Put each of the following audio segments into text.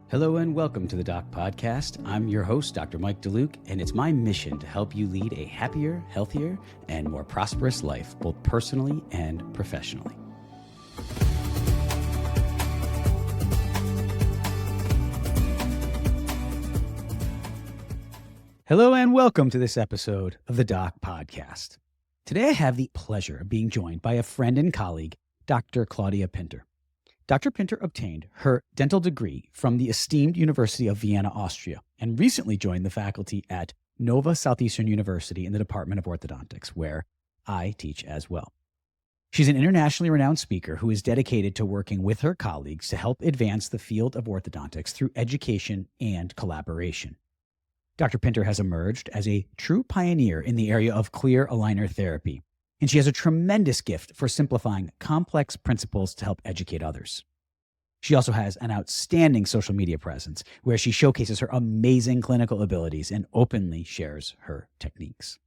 Hello and welcome to the Doc Podcast. I'm your host, Dr. Mike DeLuke, and it's my mission to help you lead a happier, healthier, and more prosperous life, both personally and professionally. Hello and welcome to this episode of the Doc Podcast. Today I have the pleasure of being joined by a friend and colleague, Dr. Claudia Pinter. Dr. Pinter obtained her dental degree from the esteemed University of Vienna, Austria, and recently joined the faculty at Nova Southeastern University in the Department of Orthodontics, where I teach as well. She's an internationally renowned speaker who is dedicated to working with her colleagues to help advance the field of orthodontics through education and collaboration. Dr. Pinter has emerged as a true pioneer in the area of clear aligner therapy, and she has a tremendous gift for simplifying complex principles to help educate others. She also has an outstanding social media presence where she showcases her amazing clinical abilities and openly shares her techniques.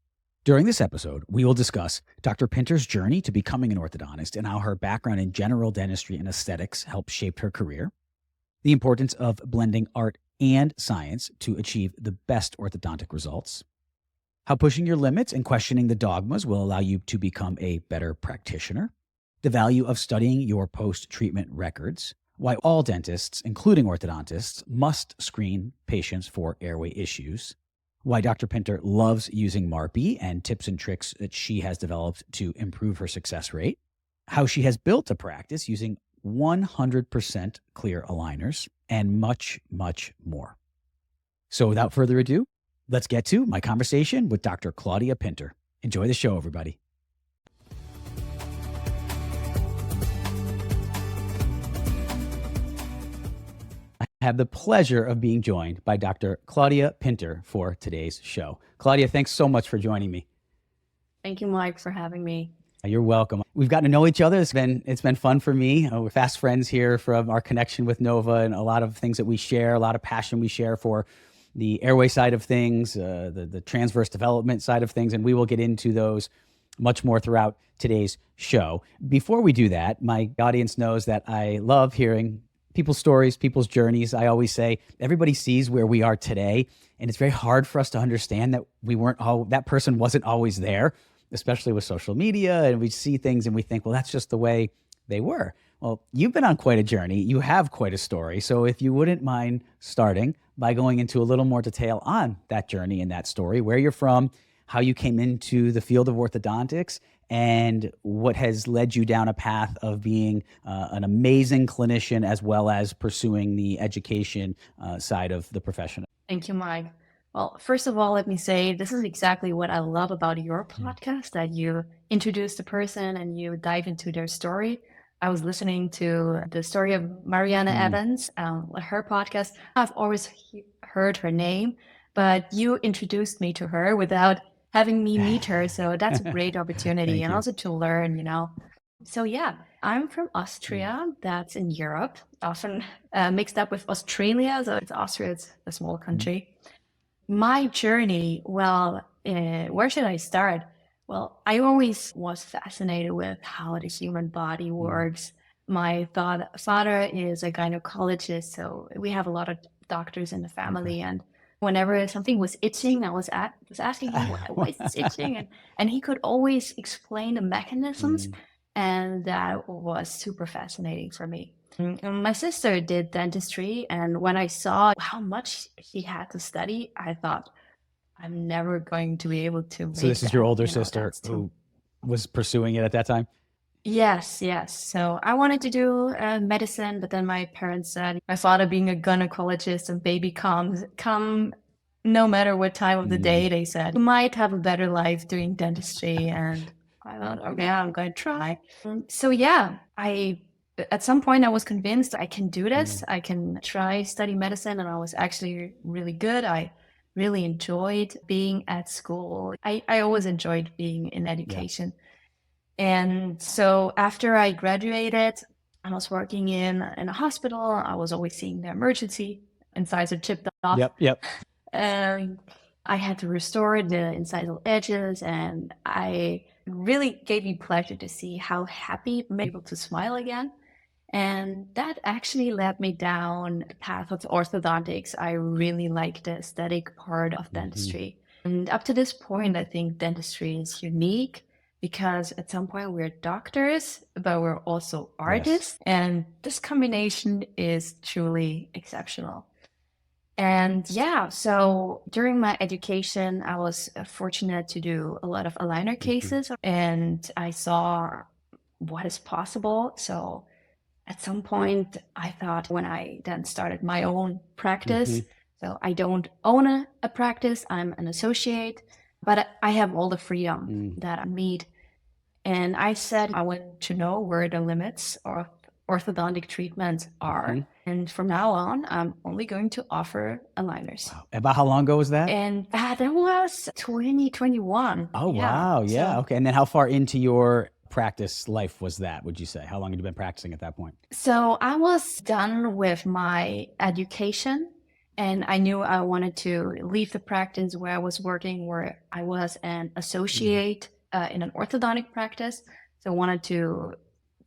During this episode, we will discuss Dr. Pinter's journey to becoming an orthodontist and how her background in general dentistry and aesthetics helped shape her career, the importance of blending art and science to achieve the best orthodontic results, how pushing your limits and questioning the dogmas will allow you to become a better practitioner, the value of studying your post-treatment records, why all dentists, including orthodontists, must screen patients for airway issues, why Dr. Pinter loves using MARPE and tips and tricks that she has developed to improve her success rate, how she has built a practice using 100% clear aligners, and much, much more. So without further ado, let's get to my conversation with Dr. Claudia Pinter. Enjoy the show, everybody. I have the pleasure of being joined by Dr. Claudia Pinter for today's show. Claudia, thanks so much for joining me. Thank you, Mike, for having me. You're welcome. We've gotten to know each other. It's been fun for me. We're fast friends here from our connection with Nova and a lot of things that we share, a lot of passion we share for the airway side of things, the transverse development side of things, and we will get into those much more throughout today's show. Before we do that, my audience knows that I love hearing people's stories, people's journeys. I always say everybody sees where we are today, and it's very hard for us to understand that that person wasn't always there, especially with social media, and we see things and we think, well, that's just the way they were. Well, you've been on quite a journey. You have quite a story. So if you wouldn't mind starting by going into a little more detail on that journey and that story, where you're from, how you came into the field of orthodontics, and what has led you down a path of being an amazing clinician as well as pursuing the education side of the profession. Thank you, Mike. Well, first of all, let me say this is exactly what I love about your podcast, that you introduce the person and you dive into their story. I was listening to the story of Mariana Evans, her podcast. I've always heard her name, but you introduced me to her without having me meet her. So that's a great opportunity and also to learn, So yeah, I'm from Austria. That's in Europe, often mixed up with Australia. So Austria, it's a small country. My journey, well, where should I start? Well, I always was fascinated with how the human body works. My father is a gynecologist, so we have a lot of doctors in the family. And whenever something was itching, I was asking him, why is this itching? And he could always explain the mechanisms, and that was super fascinating for me. And my sister did dentistry, and when I saw how much she had to study, I thought, I'm never going to be able to make So this is your older sister who was pursuing it at that time? Yes. So I wanted to do medicine, but then my parents said, my father being a gynecologist and baby come no matter what time of the day, they said, you might have a better life doing dentistry. And I thought, okay, I'm going to try. So yeah, at some point I was convinced I can do this. I can study medicine, and I was actually really good. I really enjoyed being at school. I always enjoyed being in education. And so after I graduated, I was working in a hospital. I was always seeing the emergency. Incisor chipped off. Yep. And I had to restore the incisal edges, and I really gave me pleasure to see how happy I'm able to smile again. And that actually led me down the path of orthodontics. I really like the aesthetic part of dentistry. And up to this point, I think dentistry is unique because at some point we're doctors, but we're also artists. And this combination is truly exceptional. And yeah, so during my education, I was fortunate to do a lot of aligner cases and I saw what is possible. So at some point, I thought when I then started my own practice, so I don't own a practice, I'm an associate, but I have all the freedom that I need. And I said I want to know where the limits of orthodontic treatments are. And from now on, I'm only going to offer aligners. Wow. About how long ago was that? And that was 2021. Oh, wow. Yeah. Okay. And then how far into your practice life was that, would you say? How long had you been practicing at that point? So I was done with my education and I knew I wanted to leave the practice where I was working, where I was an associate in an orthodontic practice. So I wanted to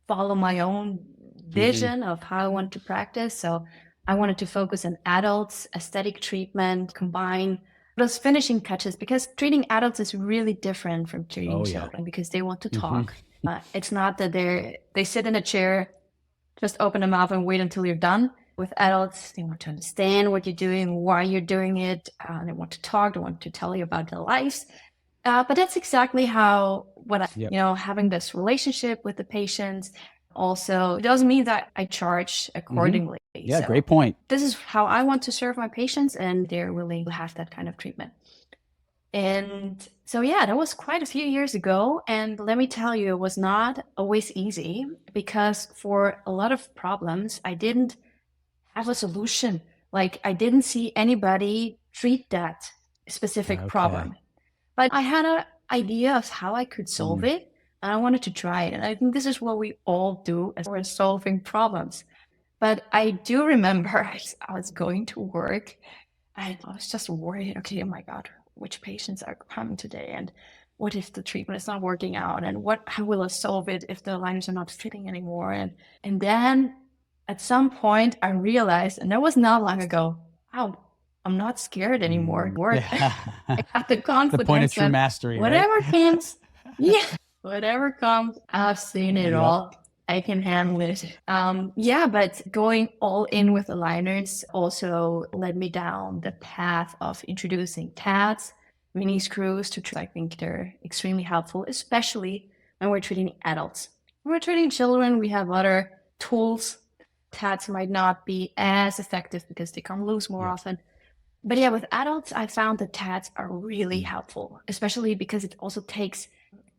follow my own vision of how I wanted to practice. So I wanted to focus on adults, aesthetic treatment, combine those finishing touches, because treating adults is really different from treating children because they want to talk. It's not that they sit in a chair, just open their mouth and wait until you're done. With adults, they want to understand what you're doing, why you're doing it. They want to talk. They want to tell you about their lives. But that's exactly how having this relationship with the patients. Also, it doesn't mean that I charge accordingly. Yeah, so great point. This is how I want to serve my patients, and they're willing to have that kind of treatment. And so, yeah, that was quite a few years ago. And let me tell you, it was not always easy because for a lot of problems, I didn't have a solution. Like I didn't see anybody treat that specific problem. But I had an idea of how I could solve it. And I wanted to try it. And I think this is what we all do as we're solving problems. But I do remember I was going to work and I was just worried, okay, oh my God, which patients are coming today? And what if the treatment is not working out? And how will I solve it if the aligners are not fitting anymore? And then at some point I realized, and that was not long ago, wow, I'm not scared anymore. I got the confidence. The point of true mastery. Whatever comes, whatever comes, I've seen it all. I can handle it. But going all in with aligners also led me down the path of introducing tabs, mini screws I think they're extremely helpful, especially when we're treating adults. When we're treating children, we have other tools. Tabs might not be as effective because they come loose more often. But yeah, with adults, I found that tabs are really helpful, especially because it also takes,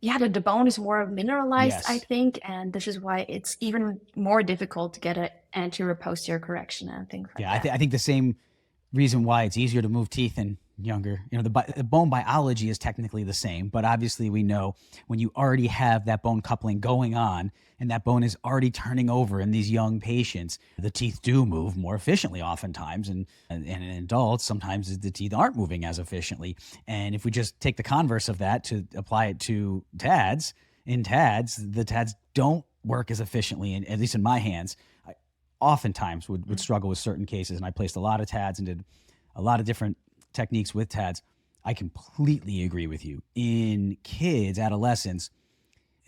the bone is more mineralized, I think. And this is why it's even more difficult to get an anterior posterior correction and things like that. I think the same reason why it's easier to move teeth in younger, the bone biology is technically the same, but obviously we know when you already have that bone coupling going on and that bone is already turning over in these young patients, the teeth do move more efficiently oftentimes. And in adults, sometimes the teeth aren't moving as efficiently. And if we just take the converse of that to apply it to TADs, the TADs don't work as efficiently, at least in my hands. I oftentimes would struggle with certain cases, and I placed a lot of TADs and did a lot of different techniques with TADs. I completely agree with you. In kids, adolescents,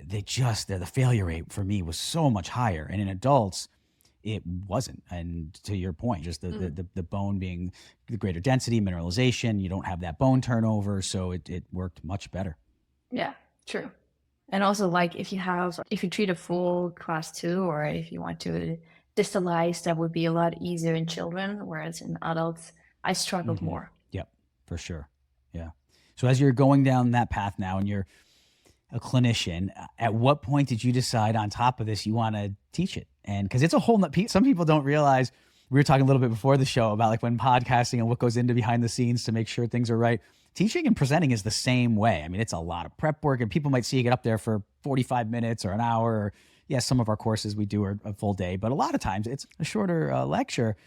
the failure rate for me was so much higher. And in adults, it wasn't. And to your point, just the bone being the greater density, mineralization, you don't have that bone turnover. So it worked much better. Yeah, true. And also if you treat a full class 2, or if you want to distalize, that would be a lot easier in children. Whereas in adults, I struggled more. Yep, for sure. Yeah. So as you're going down that path now and you're a clinician, at what point did you decide on top of this you want to teach it? And because it's a whole some people don't realize, we were talking a little bit before the show about when podcasting and what goes into behind the scenes to make sure things are right. Teaching and presenting is the same way. I mean, it's a lot of prep work, and people might see you get up there for 45 minutes or an hour. Or, some of our courses we do are a full day, but a lot of times it's a shorter lecture.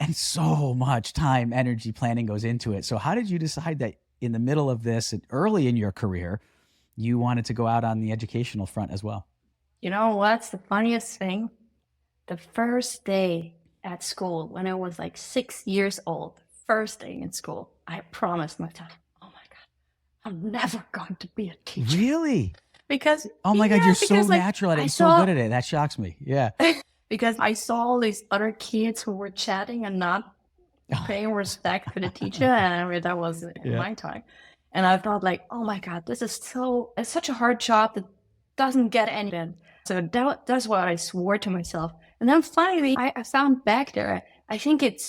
And so much time, energy, planning goes into it. So how did you decide that in the middle of this and early in your career, you wanted to go out on the educational front as well? You know what's the funniest thing? the first day at school when I was like 6 years old, first day in school, I promised myself, oh my God, I'm never going to be a teacher. Really? Because, Oh my God, you're so like, natural at it I and so saw, good at it. That shocks me. Yeah. because I saw all these other kids who were chatting and not paying respect to the teacher, and I mean, that was in Yeah. my time. And I thought like, oh my God, it's such a hard job that doesn't get any better. So that's what I swore to myself. And then finally I found back there. I think it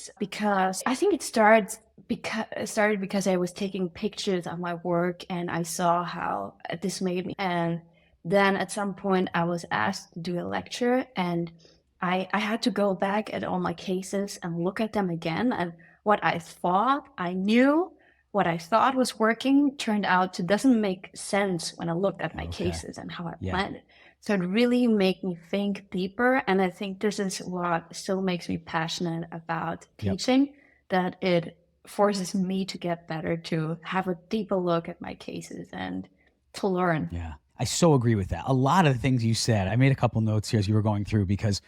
started because I was taking pictures of my work and I saw how this made me. And then at some point I was asked to do a lecture, and I had to go back at all my cases and look at them again. And what I thought I knew, what I thought was working, turned out to doesn't make sense when I looked at my cases and how I planned it. So it really made me think deeper. And I think this is what still makes me passionate about teaching, that it forces me to get better, to have a deeper look at my cases and to learn. Yeah, I so agree with that. A lot of the things you said, I made a couple notes here as you were going through, because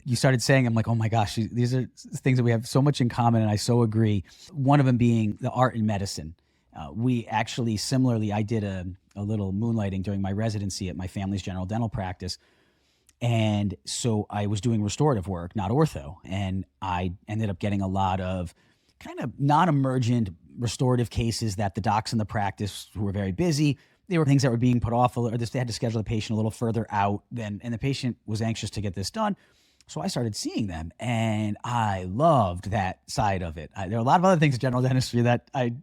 you started saying, I'm like, oh my gosh, these are things that we have so much in common. And I so agree. One of them being the art in medicine. We actually, similarly, I did a little moonlighting during my residency at my family's general dental practice. And so I was doing restorative work, not ortho. And I ended up getting a lot of kind of non-emergent restorative cases that the docs in the practice who were very busy, they were things that were being put off, or they had to schedule the patient a little further out and the patient was anxious to get this done. So I started seeing them and I loved that side of it. There are a lot of other things in general dentistry that I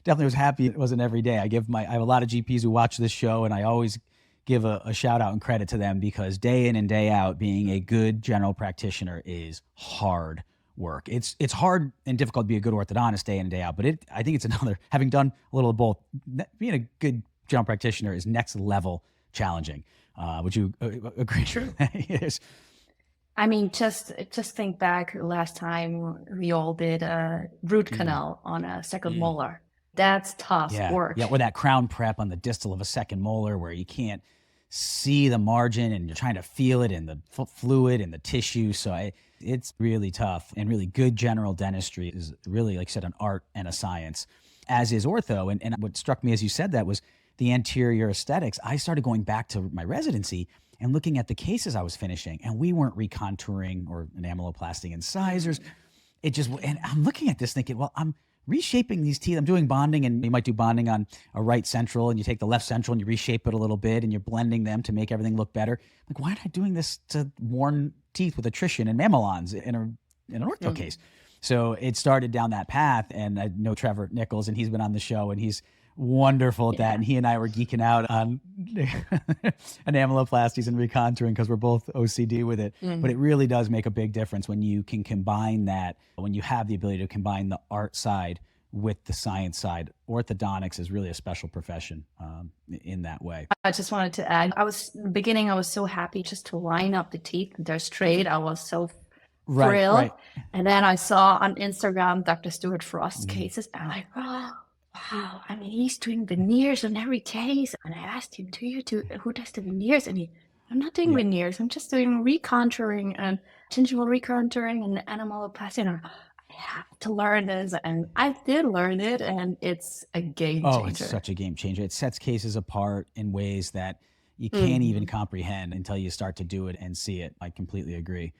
definitely was happy it wasn't every day. I have a lot of GPs who watch this show, and I always give a shout out and credit to them, because day in and day out, being a good general practitioner is hard work. It's hard and difficult to be a good orthodontist day in and day out, but I think it's another, having done a little of both, being a good general practitioner is next level challenging. Would you agree? True. Yes. I mean, just think back last time we all did a root canal on a second molar. That's tough work. Yeah, or that crown prep on the distal of a second molar where you can't see the margin and you're trying to feel it in the fluid and the tissue. So it's really tough, and really good general dentistry is really, like I said, an art and a science, as is ortho. And what struck me as you said that was the anterior aesthetics. I started going back to my residency and looking at the cases I was finishing, and we weren't recontouring or enameloplasting incisors. And I'm looking at this thinking, well, I'm reshaping these teeth. I'm doing bonding, and you might do bonding on a right central, and you take the left central and you reshape it a little bit and you're blending them to make everything look better. Like, why am I doing this to worn teeth with attrition and mamelons in an ortho case? So it started down that path, and I know Trevor Nichols, and he's been on the show, and he's wonderful at that. And he and I were geeking out on enameloplasties and recontouring because we're both OCD with it. But it really does make a big difference when you can combine that, when you have the ability to combine the art side with the science side. Orthodontics is really a special profession in that way. I just wanted to add, I was so happy just to line up the teeth. They're straight. I was so thrilled. Right. And then I saw on Instagram Dr. Stuart Frost's cases, and I'm like, oh, wow, I mean, he's doing veneers on every case. And I asked him, who does the veneers? And I'm not doing veneers. I'm just doing recontouring and gingival recontouring and enameloplasty. And I have to learn this. And I did learn it, and it's a game changer. Oh, it's such a game changer. It sets cases apart in ways that you can't even comprehend until you start to do it and see it. I completely agree.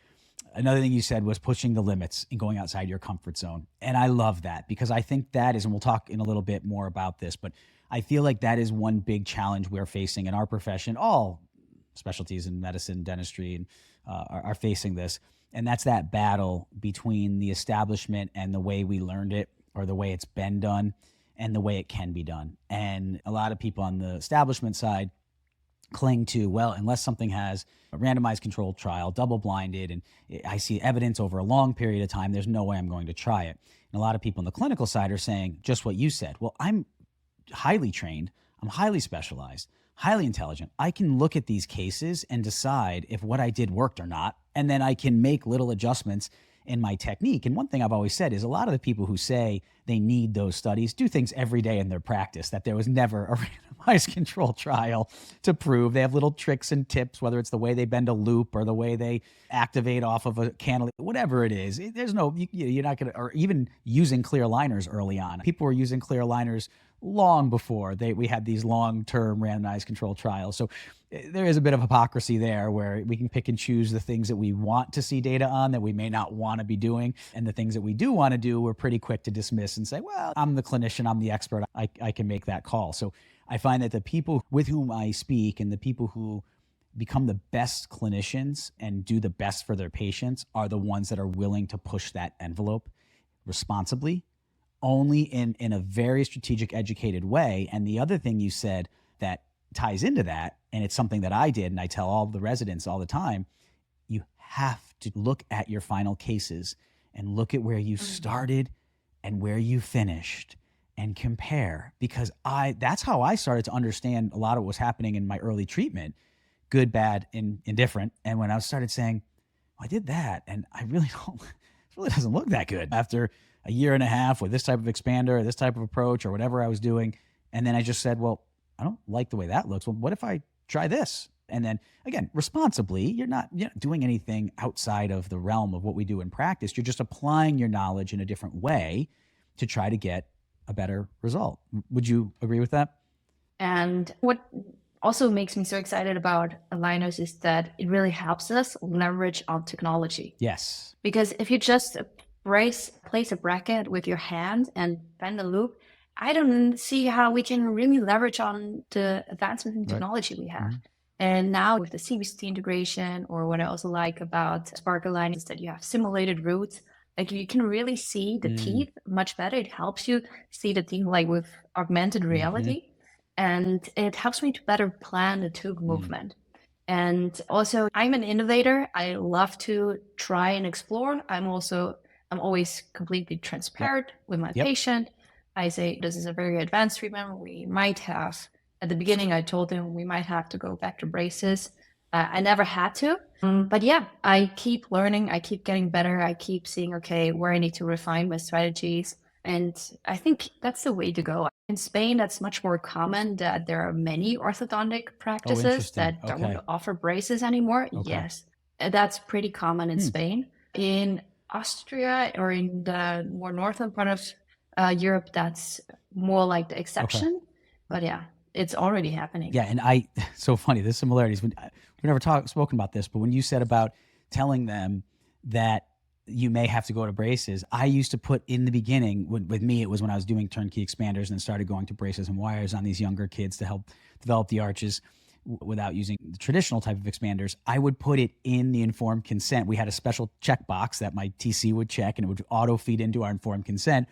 Another thing you said was pushing the limits and going outside your comfort zone. And I love that, because I think that is, and we'll talk in a little bit more about this, but I feel like that is one big challenge we're facing in our profession. All specialties in medicine, dentistry, are facing this. And that's that battle between the establishment and the way we learned it, or the way it's been done, and the way it can be done. And a lot of people on the establishment side cling to, well, unless something has a randomized controlled trial, double-blinded, and I see evidence over a long period of time, there's no way I'm going to try it. And a lot of people on the clinical side are saying just what you said. Well, I'm highly trained, I'm highly specialized, highly intelligent. I can look at these cases and decide if what I did worked or not, and then I can make little adjustments in my technique. And one thing I've always said is a lot of the people who say they need those studies do things every day in their practice, that there was never a randomized control trial to prove. They have little tricks and tips, whether it's the way they bend a loop or the way they activate off of a cantilever, whatever it is. There's no, you're not going to, or even using clear aligners early on. People were using clear aligners long before we had these long-term randomized control trials. So there is a bit of hypocrisy there where we can pick and choose the things that we want to see data on that we may not want to be doing. And the things that we do want to do, we're pretty quick to dismiss and say, well, I'm the clinician, I'm the expert, I can make that call. So I find that the people with whom I speak and the people who become the best clinicians and do the best for their patients are the ones that are willing to push that envelope responsibly, only in a very strategic, educated way. And the other thing you said that ties into that, and it's something that I did and I tell all the residents all the time, you have to look at your final cases and look at where you started and where you finished and compare, because that's how I started to understand a lot of what was happening in my early treatment, good, bad, and indifferent. And when I started saying, well, I did that and I really don't, it really doesn't look that good after a year and a half with this type of expander or this type of approach or whatever I was doing. And then I just said, well, I don't like the way that looks. Well, what if I try this? And then again, responsibly, you're not doing anything outside of the realm of what we do in practice. You're just applying your knowledge in a different way to try to get a better result. Would you agree with that? And what also makes me so excited about aligners is that it really helps us leverage on technology. Yes. Because if you just place a bracket with your hand and bend a loop, I don't see how we can really leverage on the advancements in technology we have. And now with the CBCT integration, or what I also like about Spark Align is that you have simulated roots. Like you can really see the teeth much better. It helps you see the teeth like with augmented reality. And it helps me to better plan the tooth movement. And also I'm an innovator. I love to try and explore. I'm always completely transparent with my patient. I say, this is a very advanced treatment. We might have, at the beginning, I told him we might have to go back to braces. I never had to. But yeah, I keep learning. I keep getting better. I keep seeing, okay, where I need to refine my strategies. And I think that's the way to go. In Spain, that's much more common that there are many orthodontic practices that don't offer braces anymore. Yes, that's pretty common in Spain. In Austria or in the more northern part of Europe, that's more like the exception. But yeah, it's already happening. Yeah, and so funny, the similarities. We've never spoken about this, but when you said about telling them that you may have to go to braces, I used to put in the beginning, with me, it was when I was doing turnkey expanders and started going to braces and wires on these younger kids to help develop the arches without using the traditional type of expanders, I would put it in the informed consent. We had a special checkbox that my TC would check, and it would auto feed into our informed consent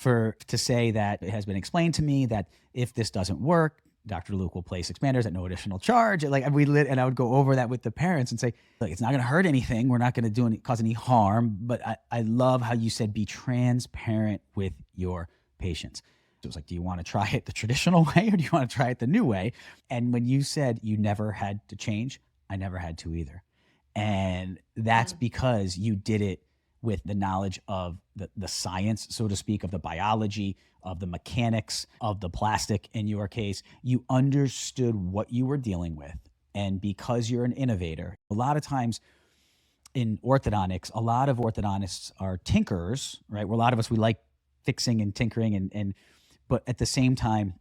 to say that it has been explained to me that if this doesn't work, Dr. Luke will place expanders at no additional charge. And I would go over that with the parents and say, look, it's not going to hurt anything. We're not going to cause any harm. But I love how you said, be transparent with your patients. So it was like, do you want to try it the traditional way or do you want to try it the new way? And when you said you never had to change, I never had to either. And that's because you did it with the knowledge of the science, so to speak, of the biology, of the mechanics, of the plastic in your case. You understood what you were dealing with. And because you're an innovator, a lot of times in orthodontics, a lot of orthodontists are tinkerers, right? Where a lot of us, we like fixing and tinkering, but at the same time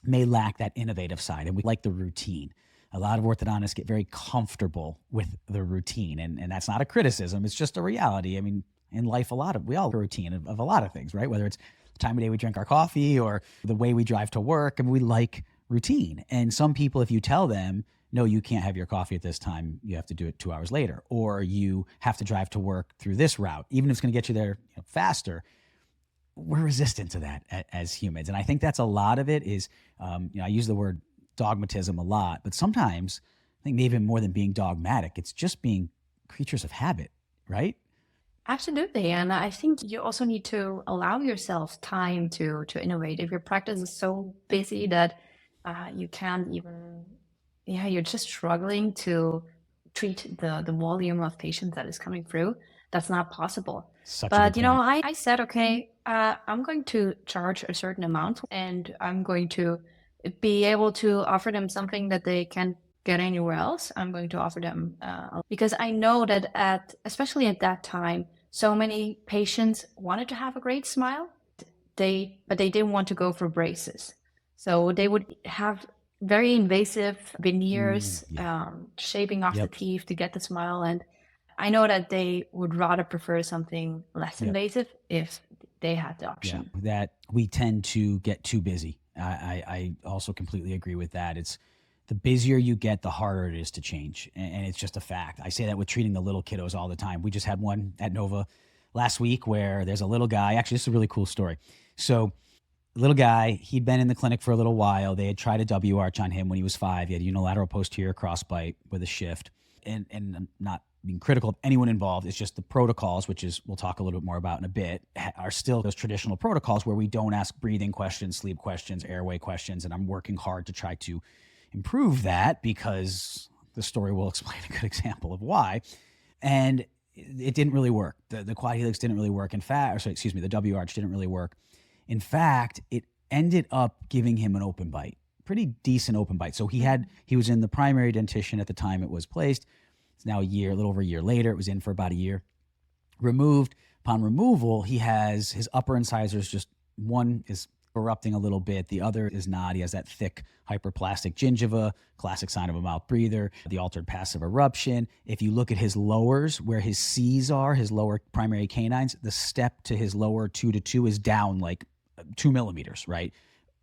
may lack that innovative side. And we like the routine. A lot of orthodontists get very comfortable with the routine, and that's not a criticism. It's just a reality. I mean, in life, we all have a routine of a lot of things, right? Whether it's the time of day we drink our coffee or the way we drive to work, and we like routine. And some people, if you tell them, no, you can't have your coffee at this time, you have to do it 2 hours later, or you have to drive to work through this route, even if it's going to get you there faster, we're resistant to that as humans. And I think that's a lot of it is, I use the word dogmatism a lot, but sometimes I think maybe more than being dogmatic, it's just being creatures of habit, right? Absolutely. And I think you also need to allow yourself time to innovate. If your practice is so busy that you can't even, you're just struggling to treat the volume of patients that is coming through, that's not possible. But, I said, okay, I'm going to charge a certain amount and I'm going to be able to offer them something that they can't get anywhere else, I'm going to offer them because I know that especially at that time, so many patients wanted to have a great smile, but they didn't want to go for braces. So they would have very invasive veneers, shaping off the teeth to get the smile. And I know that they would rather prefer something less invasive if they had the option. That we tend to get too busy. I also completely agree with that. It's the busier you get, the harder it is to change. And it's just a fact. I say that with treating the little kiddos all the time. We just had one at Nova last week where there's a little guy. Actually, this is a really cool story. So little guy, he'd been in the clinic for a little while. They had tried a W-arch on him when he was 5. He had unilateral posterior crossbite with a shift. And I'm not being critical of anyone involved. It's just the protocols, which is we'll talk a little bit more about in a bit, are still those traditional protocols where we don't ask breathing questions, sleep questions, airway questions. And I'm working hard to try to improve that because the story will explain a good example of why. And it didn't really work. The quad helix didn't really work. In fact, the W-arch didn't really work. In fact, it ended up giving him an open bite, pretty decent open bite. So he was in the primary dentition at the time it was placed. It's now a little over a year later. It was in for about a year. Removed. Upon removal, he has his upper incisors, just one is erupting a little bit. The other is not. He has that thick hyperplastic gingiva, classic sign of a mouth breather, the altered passive eruption. If you look at his lowers, where his C's are, his lower primary canines, the step to his lower 2 to 2 is down like 2 millimeters, right?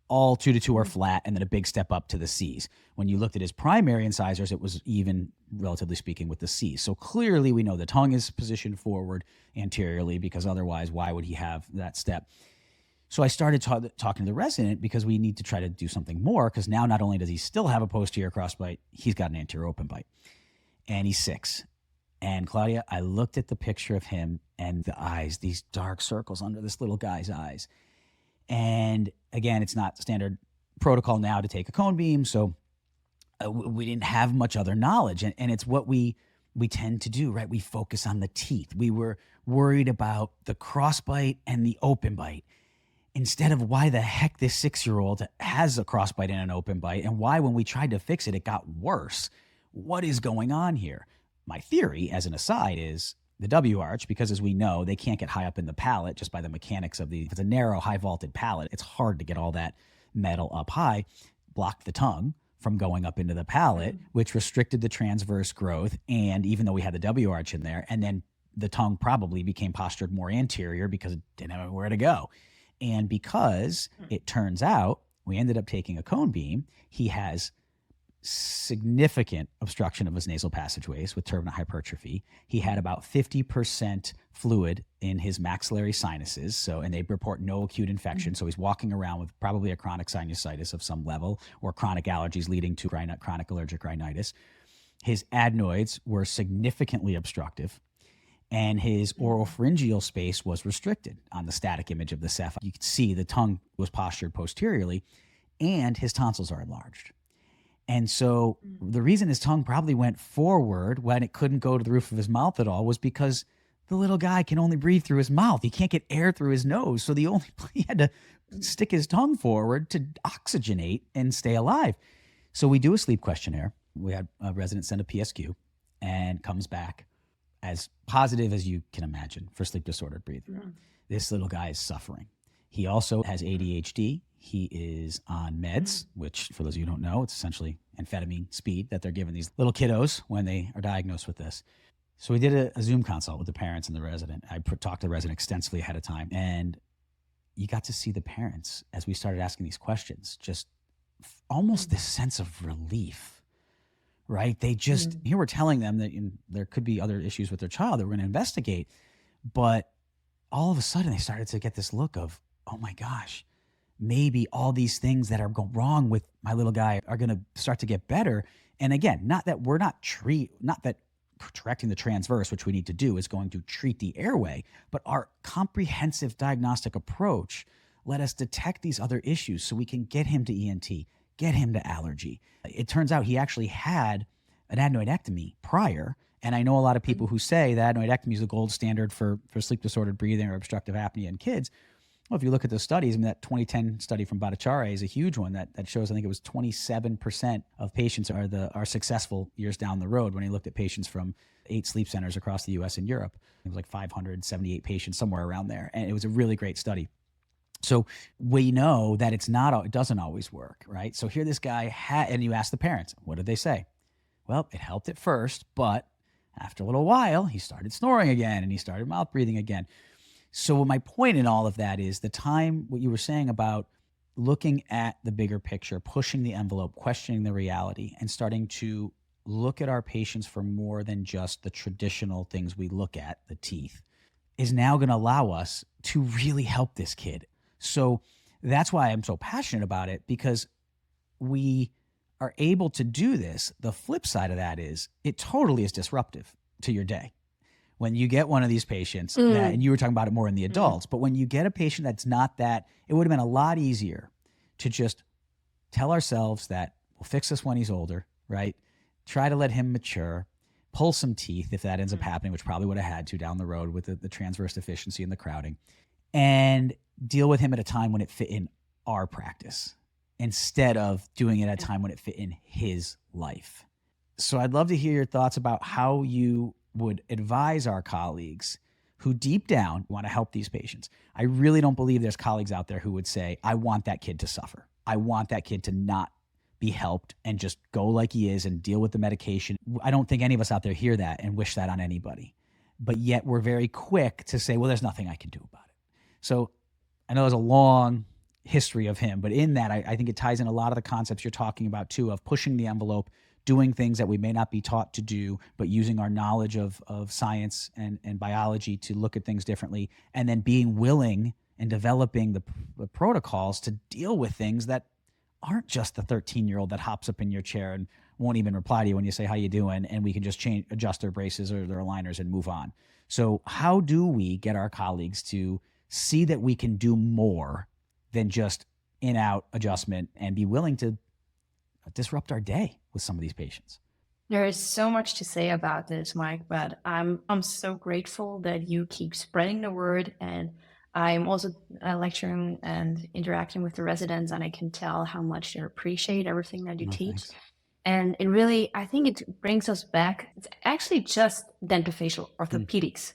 All 2 to 2 are flat, and then a big step up to the C's. When you looked at his primary incisors, it was even, relatively speaking, with the C's. So clearly we know the tongue is positioned forward anteriorly because otherwise why would he have that step? So I started talking to the resident because we need to try to do something more because now not only does he still have a posterior crossbite, he's got an anterior open bite. And he's 6. And Claudia, I looked at the picture of him and the eyes, these dark circles under this little guy's eyes. And again, it's not standard protocol now to take a cone beam. So we didn't have much other knowledge. And it's what we tend to do, right? We focus on the teeth. We were worried about the crossbite and the open bite, instead of why the heck this 6-year-old has a crossbite and an open bite, and why when we tried to fix it, it got worse. What is going on here? My theory, as an aside, is the W-arch, because as we know, they can't get high up in the palate just by the mechanics of if it's a narrow, high vaulted palate, it's hard to get all that metal up high, blocked the tongue from going up into the palate, which restricted the transverse growth. And even though we had the W-arch in there, and then the tongue probably became postured more anterior because it didn't have where to go. And because it turns out we ended up taking a cone beam, he has significant obstruction of his nasal passageways with turbinate hypertrophy. He had about 50% fluid in his maxillary sinuses. And they report no acute infection. So he's walking around with probably a chronic sinusitis of some level or chronic allergies leading to chronic allergic rhinitis. His adenoids were significantly obstructive. And his oropharyngeal space was restricted on the static image of the Ceph. You could see the tongue was postured posteriorly, and his tonsils are enlarged. And so the reason his tongue probably went forward when it couldn't go to the roof of his mouth at all was because the little guy can only breathe through his mouth. He can't get air through his nose. So he had to stick his tongue forward to oxygenate and stay alive. So we do a sleep questionnaire. We had a resident send a PSQ and comes back as positive as you can imagine for sleep disordered breathing. This little guy is suffering. He also has ADHD. He is on meds, which for those of you who don't know, it's essentially amphetamine speed that they're giving these little kiddos when they are diagnosed with this. So we did a Zoom consult with the parents and the resident. I talked to the resident extensively ahead of time, and you got to see the parents as we started asking these questions, just almost this sense of relief. Right? They just, here we're telling them that there could be other issues with their child that we're going to investigate. But all of a sudden they started to get this look of, oh my gosh, maybe all these things that are going wrong with my little guy are going to start to get better. And again, not that correcting the transverse, which we need to do, is going to treat the airway, but our comprehensive diagnostic approach let us detect these other issues so we can get him to ENT, get him to allergy. It turns out he actually had an adenoidectomy prior. And I know a lot of people who say that adenoidectomy is the gold standard for sleep disordered breathing or obstructive apnea in kids. Well, if you look at the studies, I mean, that 2010 study from Bhattacharya is a huge one that shows, I think it was 27% of patients are successful years down the road when he looked at patients from 8 sleep centers across the US and Europe. It was like 578 patients, somewhere around there. And it was a really great study. So we know that it doesn't always work, right? So here this guy and you ask the parents, what did they say? Well, it helped at first, but after a little while, he started snoring again and he started mouth breathing again. So my point in all of that is what you were saying about looking at the bigger picture, pushing the envelope, questioning the reality, and starting to look at our patients for more than just the traditional things we look at, the teeth, is now going to allow us to really help this kid. So that's why I'm so passionate about it, because we are able to do this. The flip side of that is it totally is disruptive to your day. When you get one of these patients, and you were talking about it more in the adults, but when you get a patient that's not that, it would have been a lot easier to just tell ourselves that we'll fix this when he's older, right? Try to let him mature, pull some teeth if that ends up happening, which probably would have had to down the road with the transverse deficiency and the crowding, and deal with him at a time when it fit in our practice instead of doing it at a time when it fit in his life. So I'd love to hear your thoughts about how you would advise our colleagues who deep down want to help these patients. I really don't believe there's colleagues out there who would say, I want that kid to suffer. I want that kid to not be helped and just go like he is and deal with the medication. I don't think any of us out there hear that and wish that on anybody. But yet we're very quick to say, well, there's nothing I can do about it. So I know there's a long history of him, but in that, I think it ties in a lot of the concepts you're talking about too, of pushing the envelope, doing things that we may not be taught to do, but using our knowledge of science and biology to look at things differently, and then being willing and developing the protocols to deal with things that aren't just the 13-year-old that hops up in your chair and won't even reply to you when you say, how you doing? And we can just adjust their braces or their aligners and move on. So how do we get our colleagues to see that we can do more than just in-out adjustment and be willing to disrupt our day with some of these patients? There is so much to say about this, Mike, but I'm so grateful that you keep spreading the word. And I'm also lecturing and interacting with the residents, and I can tell how much they appreciate everything that you teach. Thanks. And it really, I think it brings us back. It's actually just dentofacial orthopedics.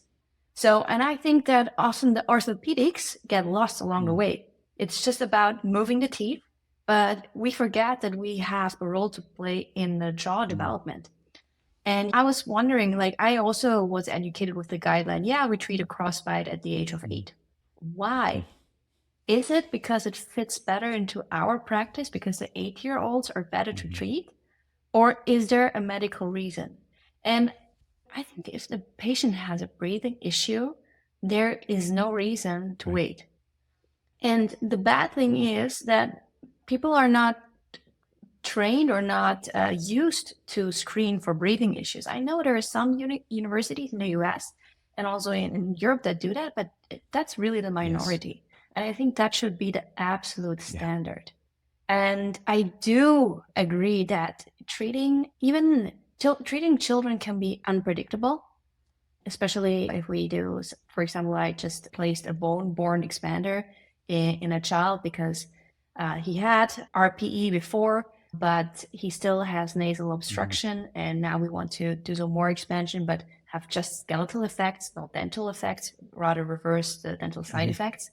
So, and I think that often the orthopedics get lost along the way. It's just about moving the teeth, but we forget that we have a role to play in the jaw development. And I was wondering, like, I also was educated with the guideline, we treat a crossbite at the age of 8. Why? Is it because it fits better into our practice because the 8-year-olds are better to treat? Or is there a medical reason? And I think if the patient has a breathing issue, there is no reason to wait. And the bad thing is that people are not trained or not used to screen for breathing issues. I know there are some universities in the US and also in Europe that do that, but that's really the minority. And I think that should be the absolute standard. And I do agree that treating children can be unpredictable, especially if we do, for example, I just placed a bone-borne expander in a child because he had RPE before, but he still has nasal obstruction. And now we want to do some more expansion, but have just skeletal effects, not dental effects, rather reverse the dental side effects.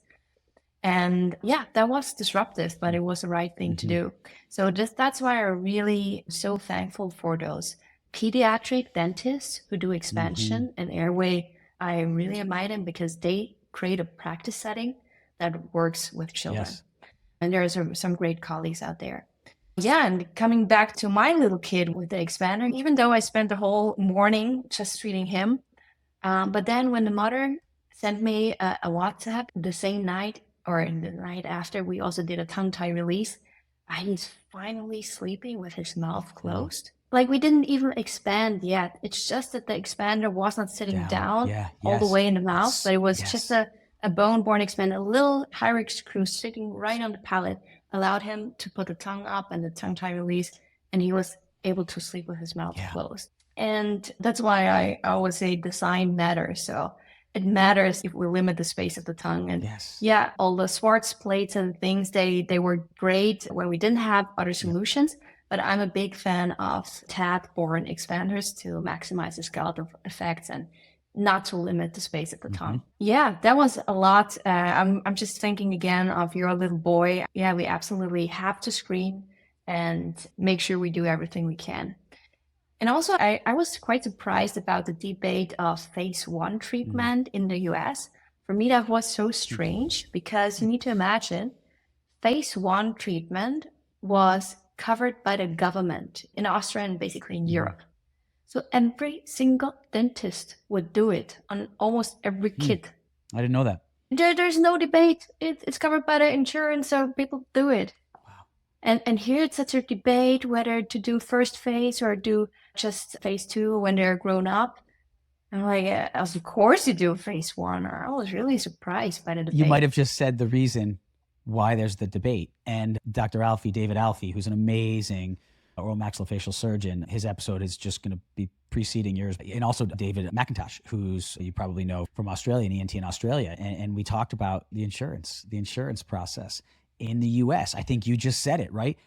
And that was disruptive, but it was the right thing to do. So that's why I'm really so thankful for those pediatric dentists who do expansion and airway. I really admire them because they create a practice setting that works with children. And there are some great colleagues out there. And coming back to my little kid with the expander, even though I spent the whole morning just treating him, but then when the mother sent me a WhatsApp the same night or in the night after, we also did a tongue tie release. He's finally sleeping with his mouth closed. Like we didn't even expand yet. It's just that the expander was not sitting down all the way in the mouth, but it was just a bone-borne expander, a little Hyrex screw sitting right on the palate, allowed him to put the tongue up and the tongue tie release, and he was able to sleep with his mouth closed. And that's why I always say design matters. So it matters if we limit the space of the tongue. And Yes. yeah, all the Schwartz plates and things, they were great when we didn't have other solutions. But I'm a big fan of TAT-borne expanders to maximize the skeletal effects and not to limit the space of the tongue. Yeah, that was a lot. I'm just thinking again of your little boy. Yeah, we absolutely have to screen and make sure we do everything we can. And also, I was quite surprised about the debate of phase 1 treatment in the US. For me, that was so strange because you need to imagine phase 1 treatment was covered by the government in Austria and basically in Europe. So every single dentist would do it on almost every kid. I didn't know that. There's no debate. It's covered by the insurance, so people do it. Wow. And here it's such a debate whether to do first phase or do just phase 2 when they're grown up. I'm like, of course you do phase 1. I was really surprised by the debate. You might have just said the reason why there's the debate. And Dr. David Alfie, who's an amazing oral maxillofacial surgeon, his episode is just going to be preceding yours. And also David McIntosh, who's you probably know from Australia, an ENT in Australia. And we talked about the insurance process in the US. I think you just said it, right?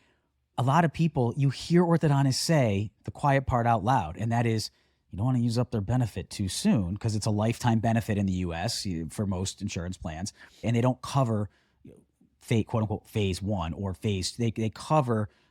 A lot of people, you hear orthodontists say the quiet part out loud, and that is, you don't want to use up their benefit too soon because it's a lifetime benefit in the US for most insurance plans. And they don't cover quote unquote phase 1 or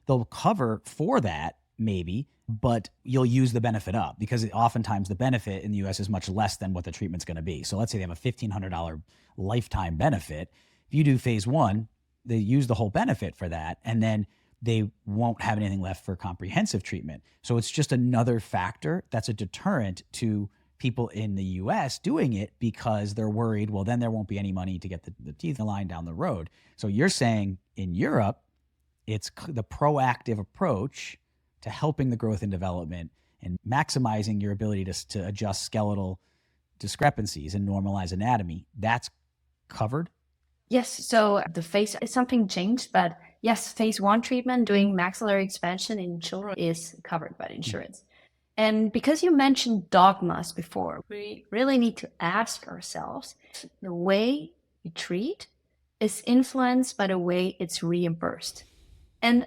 they'll cover for that maybe, but you'll use the benefit up because oftentimes the benefit in the US is much less than what the treatment's going to be. So let's say they have a $1,500 lifetime benefit. If you do phase 1, they use the whole benefit for that, and then they won't have anything left for comprehensive treatment. So it's just another factor that's a deterrent to people in the US doing it because they're worried, well, then there won't be any money to get the teeth aligned down the road. So you're saying in Europe, it's the proactive approach to helping the growth and development and maximizing your ability to adjust skeletal discrepancies and normalize anatomy. That's covered? Yes. So the phase is something changed, but yes, phase 1 treatment doing maxillary expansion in children is covered by the insurance. And because you mentioned dogmas before, we really need to ask ourselves, the way we treat is influenced by the way it's reimbursed. And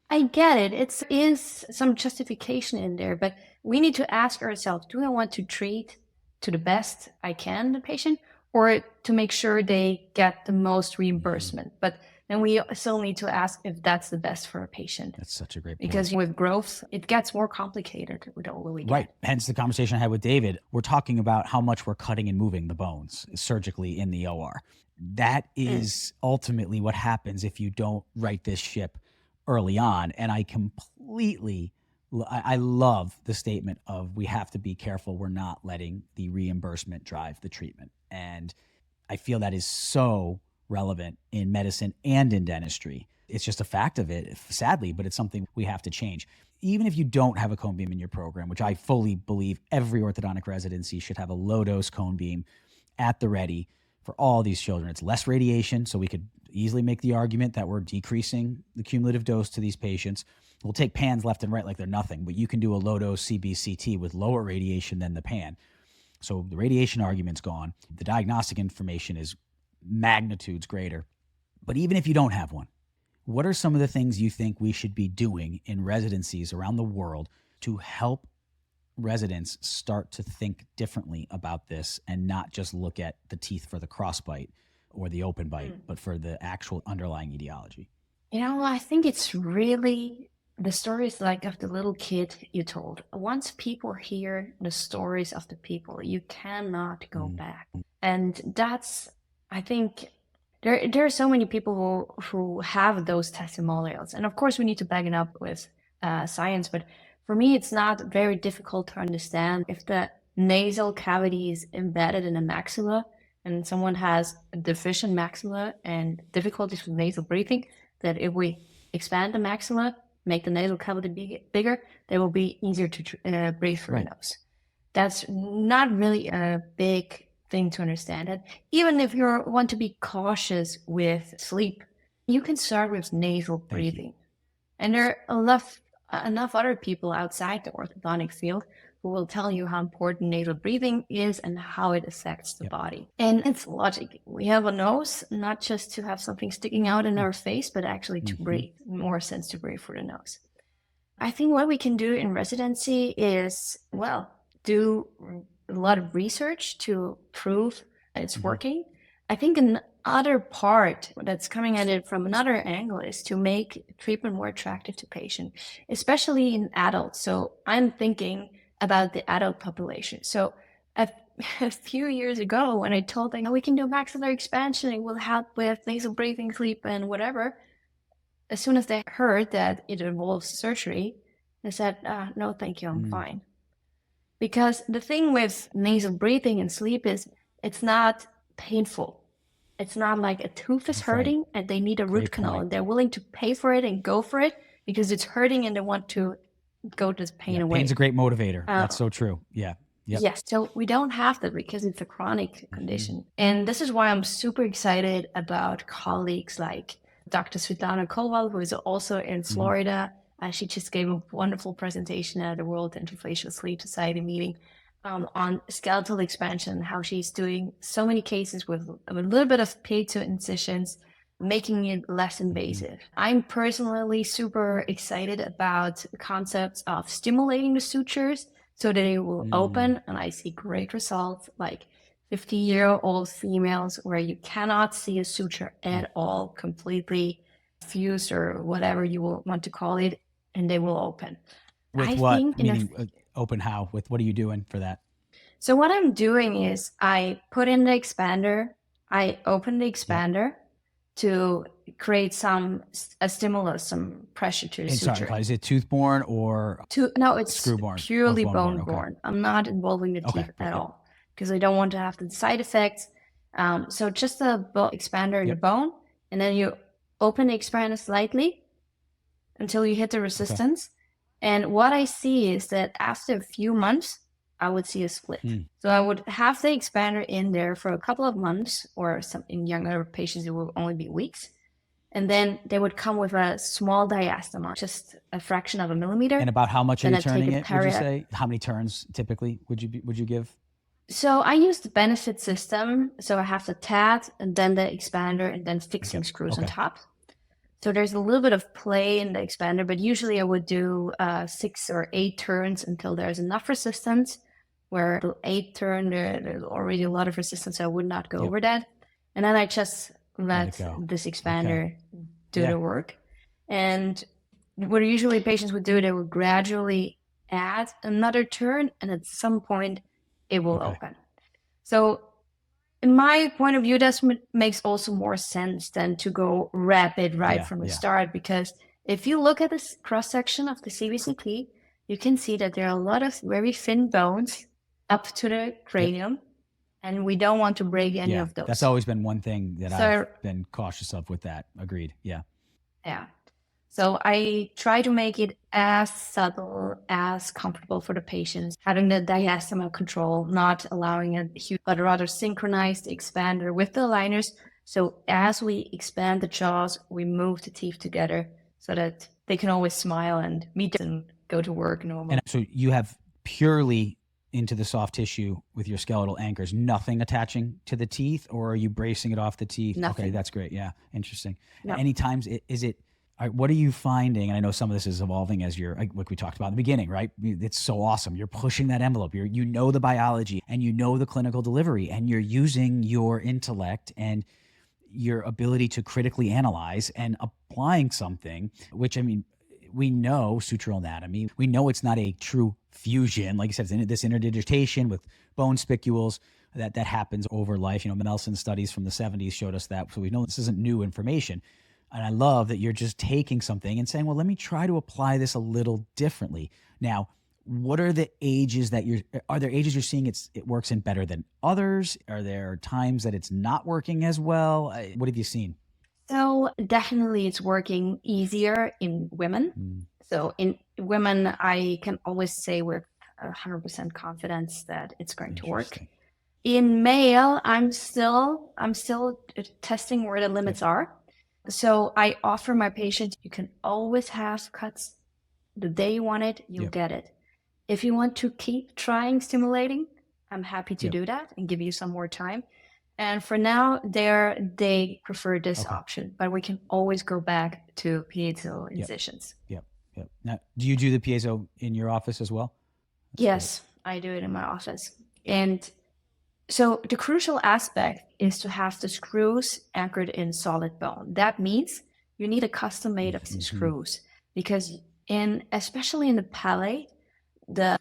I get it. It is some justification in there, but we need to ask ourselves, do I want to treat to the best I can the patient or to make sure they get the most reimbursement? But then we still need to ask if that's the best for a patient. That's such a great point. Because with growth, it gets more complicated with all we get. Right. Hence the conversation I had with David. We're talking about how much we're cutting and moving the bones surgically in the OR. That is ultimately what happens if you don't right this ship early on. And I love the statement of we have to be careful we're not letting the reimbursement drive the treatment. And I feel that is so relevant in medicine and in dentistry. It's just a fact of it, sadly, but it's something we have to change. Even if you don't have a cone beam in your program, which I fully believe every orthodontic residency should have a low-dose cone beam at the ready for all these children. It's less radiation, so we could easily make the argument that we're decreasing the cumulative dose to these patients. We'll take pans left and right like they're nothing, but you can do a low-dose CBCT with lower radiation than the pan. So the radiation argument's gone. The diagnostic information is magnitudes greater. But even if you don't have one, what are some of the things you think we should be doing in residencies around the world to help residents start to think differently about this and not just look at the teeth for the crossbite or the open bite, but for the actual underlying etiology? I think it's really the stories like of the little kid you told. Once people hear the stories of the people, you cannot go back. And that's, I think, there are so many people who have those testimonials. And of course, we need to back it up with science. But for me, it's not very difficult to understand if the nasal cavity is embedded in a maxilla and someone has a deficient maxilla and difficulties with nasal breathing, that if we expand the maxilla, make the nasal cavity bigger, they will be easier to breathe through the nose. That's not really a big thing to understand. And even if you want to be cautious with sleep, you can start with nasal breathing. And there are enough other people outside the orthodontic field who will tell you how important nasal breathing is and how it affects the body. And it's logic. We have a nose, not just to have something sticking out in our face, but actually to breathe. More sense to breathe through the nose. I think what we can do in residency is, do a lot of research to prove that it's working. I think another part that's coming at it from another angle is to make treatment more attractive to patients, especially in adults. So I'm thinking about the adult population. So a few years ago, when I told them, we can do maxillary expansion, it will help with nasal breathing, sleep, and whatever. As soon as they heard that it involves surgery, they said, no, thank you, I'm fine. Because the thing with nasal breathing and sleep is it's not painful. It's not like a tooth is hurting and they need a root canal and they're willing to pay for it and go for it because it's hurting and they want to go this pain away. Pain's a great motivator. That's so true. Yeah. Yep. Yes. So we don't have that because it's a chronic condition. And this is why I'm super excited about colleagues like Dr. Svetlana Koval, who is also in Florida. She just gave a wonderful presentation at the World Interfacial Sleep Society meeting on skeletal expansion, how she's doing so many cases with a little bit of P2 incisions, making it less invasive. I'm personally super excited about concepts of stimulating the sutures so that they will open, and I see great results, like 50-year-old females where you cannot see a suture at all, completely fused or whatever you will want to call it, and they will open. With open how? With what are you doing for that? So what I'm doing is I put in the expander, I open the expander to create a stimulus, some pressure to the suture. Sorry, is it tooth-borne or No, it's screw-borne? Purely bone-borne. Okay. I'm not involving the teeth at all because I don't want to have the side effects. So just the expander in the bone, and then you open the expander slightly until you hit the resistance. And what I see is that after a few months, I would see a split. So I would have the expander in there for a couple of months, or in younger patients, it will only be weeks. And then they would come with a small diastema, just a fraction of a millimeter. And about how much are you turning it, would you say? How many turns typically would you give? So I use the benefit system. So I have the TAT and then the expander and then fixing screws on top. So there's a little bit of play in the expander, but usually I would do 6 or 8 turns until there's enough resistance, where the 8th turn, there's already a lot of resistance, so I would not go over that. And then I just let this expander do the work. And what usually patients would do, they would gradually add another turn, and at some point it will open. So in my point of view, that makes also more sense than to go rapid from the start, because if you look at this cross-section of the CBCT, you can see that there are a lot of very thin bones up to the cranium, and we don't want to break any of those. That's always been one thing that I've been cautious of with that. Agreed. Yeah. So I try to make it as subtle, as comfortable for the patients, having the diastema control, not allowing a huge, but rather synchronized expander with the aligners. So as we expand the jaws, we move the teeth together so that they can always smile and meet and go to work normal. And so you have purely into the soft tissue with your skeletal anchors, nothing attaching to the teeth, or are you bracing it off the teeth? Nothing. Okay, that's great. Yeah, interesting. No. Any times what are you finding? And I know some of this is evolving as like we talked about in the beginning, right? It's so awesome. You're pushing that envelope. You know the biology and you know the clinical delivery, and you're using your intellect and your ability to critically analyze and applying something, which, I mean, we know sutural anatomy. We know it's not a true fusion. Like you said, it's this interdigitation with bone spicules that happens over life. Mendelsohn studies from the 70s showed us that. So we know this isn't new information. And I love that you're just taking something and saying, well, let me try to apply this a little differently. Now, what are the ages are there ages you're seeing it works in better than others? Are there times that it's not working as well? What have you seen? So definitely it's working easier in women. So in women, I can always say with 100% confidence that it's going to work. In male, I'm still testing where the limits are. So I offer my patients, you can always have cuts the day you want it, you'll get it. If you want to keep trying stimulating, I'm happy to Yep. do that and give you some more time. And for now, they prefer this option, but we can always go back to piezo incisions. Yep. Now, do you do the piezo in your office as well? Yes, I do it in my office. And so the crucial aspect is to have the screws anchored in solid bone. That means you need a custom made of screws, because especially in the palate, the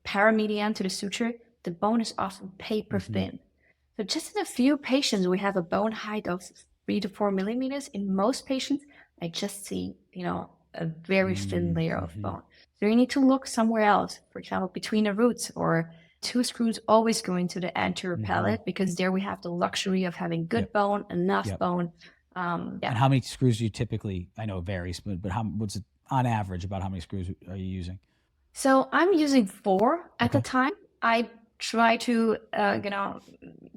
paramedian to the suture, the bone is often paper thin. So just in a few patients, we have a bone height of 3 to 4 millimeters. In most patients, I just see, a very thin layer of bone. So you need to look somewhere else, for example, between the roots, or 2 screws always go into the anterior palate, because there we have the luxury of having good bone, enough bone. And how many screws do you typically, I know it varies, but what's it on average, about how many screws are you using? So I'm using 4 at the time. I try to,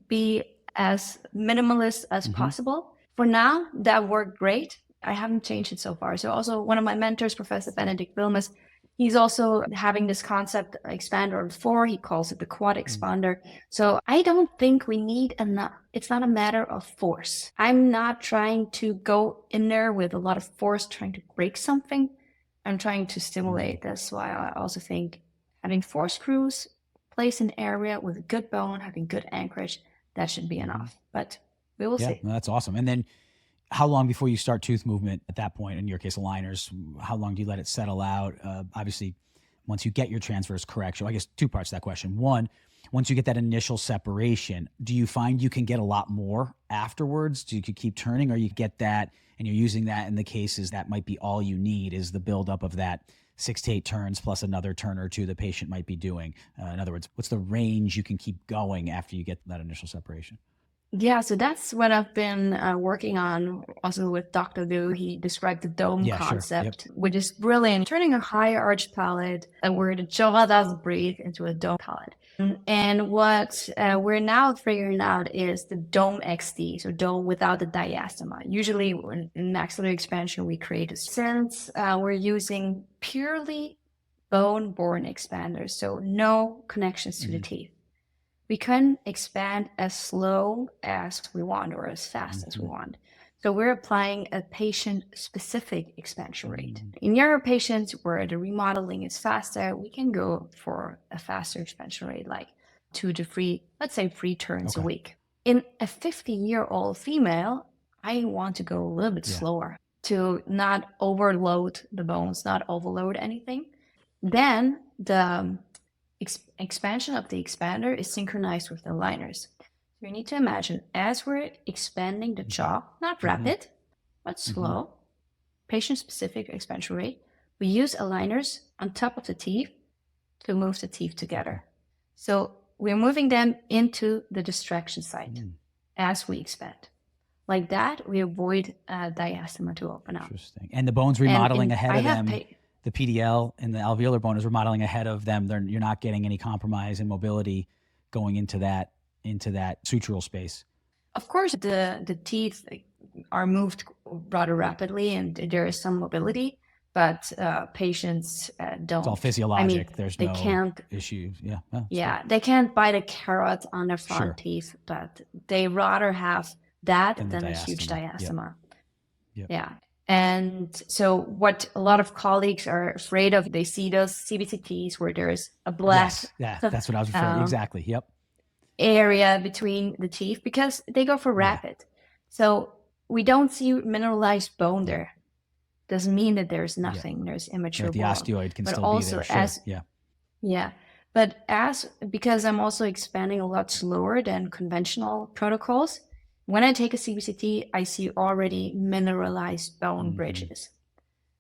be as minimalist as possible. For now, that worked great. I haven't changed it so far. So also one of my mentors, Professor Benedict Wilmes, he's also having this concept expander on 4. He calls it the quad expander. So I don't think we need enough. It's not a matter of force. I'm not trying to go in there with a lot of force, trying to break something. I'm trying to stimulate. That's why I also think having 4 screws, place an area with a good bone, having good anchorage, that should be enough. But we will see. No, that's awesome. And then how long before you start tooth movement at that point? In your case, aligners, how long do you let it settle out? Obviously, once you get your transverse correction, I guess 2 parts to that question. One, once you get that initial separation, do you find you can get a lot more afterwards? Do you keep turning, or you get that and you're using that in the cases that might be all you need is the buildup of that 6 to 8 turns plus another turn or 2 the patient might be doing? In other words, what's the range you can keep going after you get that initial separation? Yeah, so that's what I've been working on also with Dr. Liu. He described the dome concept, which is brilliant, turning a high arch palate where the jaw doesn't breathe into a dome palate. And what we're now figuring out is the dome XD, so dome without the diastema. Usually in maxillary expansion, we create a sense. We're using purely bone-borne expanders, so no connections to the teeth. We can expand as slow as we want or as fast as we want. So we're applying a patient-specific expansion rate. In younger patients where the remodeling is faster, we can go for a faster expansion rate, like 2 to 3, let's say 3 turns a week. In a 50-year-old female, I want to go a little bit slower to not overload the bones, not overload anything. Then the expansion of the expander is synchronized with the aligners. So you need to imagine, as we're expanding the jaw, not rapid, but slow, patient-specific expansion rate, we use aligners on top of the teeth to move the teeth together. So we're moving them into the distraction site as we expand. Like that, we avoid diastema to open up. Interesting. And the bone's remodeling ahead of them. The PDL and the alveolar bone is remodeling ahead of them. You're not getting any compromise in mobility going into that sutural space. Of course, the teeth are moved rather rapidly, and there is some mobility, but patients don't. It's all physiologic. There's no issue. They can't bite a carrot on their front teeth, but they rather have that than a huge diastema. Yeah. And so what a lot of colleagues are afraid of, they see those CBCTs where there's a black that's what I was referring to. Exactly. Area between the teeth, because they go for rapid. So we don't see mineralized bone there. Doesn't mean that there's nothing. There's immature bone. The osteoid can still be there. But because I'm also expanding a lot slower than conventional protocols, when I take a CBCT, I see already mineralized bone bridges.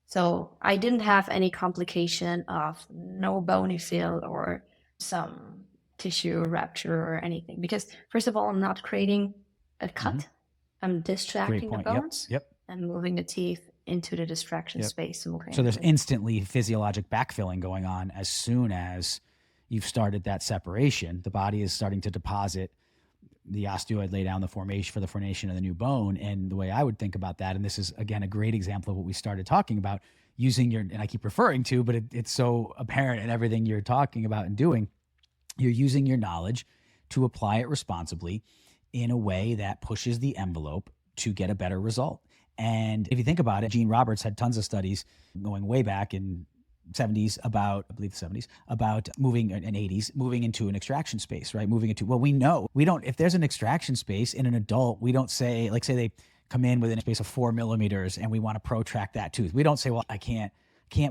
So I didn't have any complication of no bony fill or some tissue rupture or anything. Because first of all, I'm not creating a cut. I'm distracting the bones and moving the teeth into the distraction space. So there's instantly physiologic backfilling going on as soon as you've started that separation. The body is starting to deposit the osteoid, lay down the formation for the formation of the new bone. And the way I would think about that, and this is, again, a great example of what we started talking about, using your, and I keep referring to, but it's so apparent in everything you're talking about and doing, you're using your knowledge to apply it responsibly in a way that pushes the envelope to get a better result. And if you think about it, Gene Roberts had tons of studies going way back in 70s about, I believe the 70s, about moving in 80s, moving into an extraction space, right? Moving into, well, we know we don't, if there's an extraction space in an adult, we don't say, like say they come in within a space of 4 millimeters and we want to protract that tooth. We don't say, well, I can't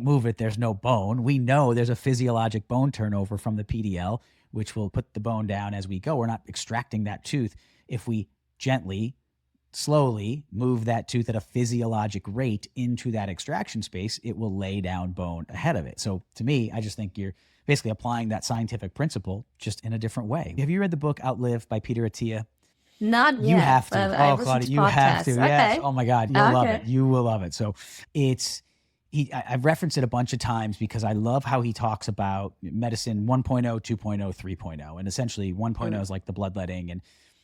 move it. There's no bone. We know there's a physiologic bone turnover from the PDL, which will put the bone down as we go. We're not extracting that tooth. If we gently, slowly move that tooth at a physiologic rate into that extraction space, it will lay down bone ahead of it. So to me, I just think you're basically applying that scientific principle just in a different way. Have you read the book Outlive by Peter Attia? Not yet. You have to. Oh, Claudia, you have to. Yes. Okay. Oh my God, you'll love it. You will love it. So I've referenced it a bunch of times because I love how he talks about medicine 1.0, 2.0, 3.0. And essentially 1.0 is like the bloodletting, and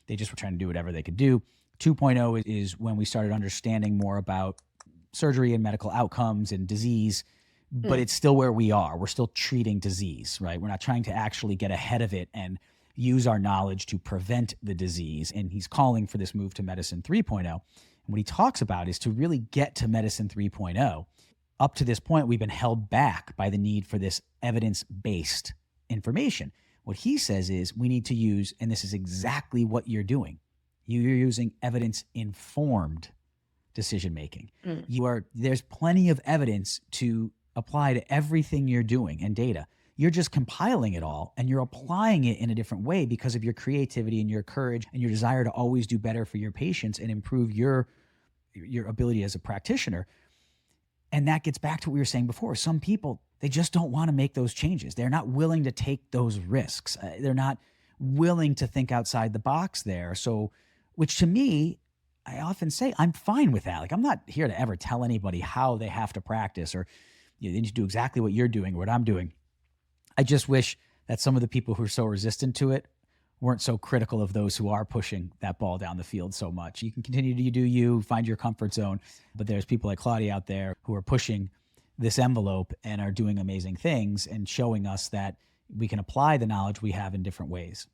they just were trying to do whatever they could do. 2.0 is when we started understanding more about surgery and medical outcomes and disease, but it's still where we are. We're still treating disease, right? We're not trying to actually get ahead of it and use our knowledge to prevent the disease. And he's calling for this move to medicine 3.0. And what he talks about is to really get to medicine 3.0. Up to this point, we've been held back by the need for this evidence-based information. What he says is we need to use, and this is exactly what you're doing, you're using evidence-informed decision-making. There's plenty of evidence to apply to everything you're doing and data. You're just compiling it all and you're applying it in a different way because of your creativity and your courage and your desire to always do better for your patients and improve your ability as a practitioner. And that gets back to what we were saying before. Some people, they just don't want to make those changes. They're not willing to take those risks. They're not willing to think outside the box there. So, which to me, I often say, I'm fine with that. Like, I'm not here to ever tell anybody how they have to practice or they need to do exactly what you're doing or what I'm doing. I just wish that some of the people who are so resistant to it weren't so critical of those who are pushing that ball down the field so much. You can continue to do you, find your comfort zone, but there's people like Claudia out there who are pushing this envelope and are doing amazing things and showing us that we can apply the knowledge we have in different ways.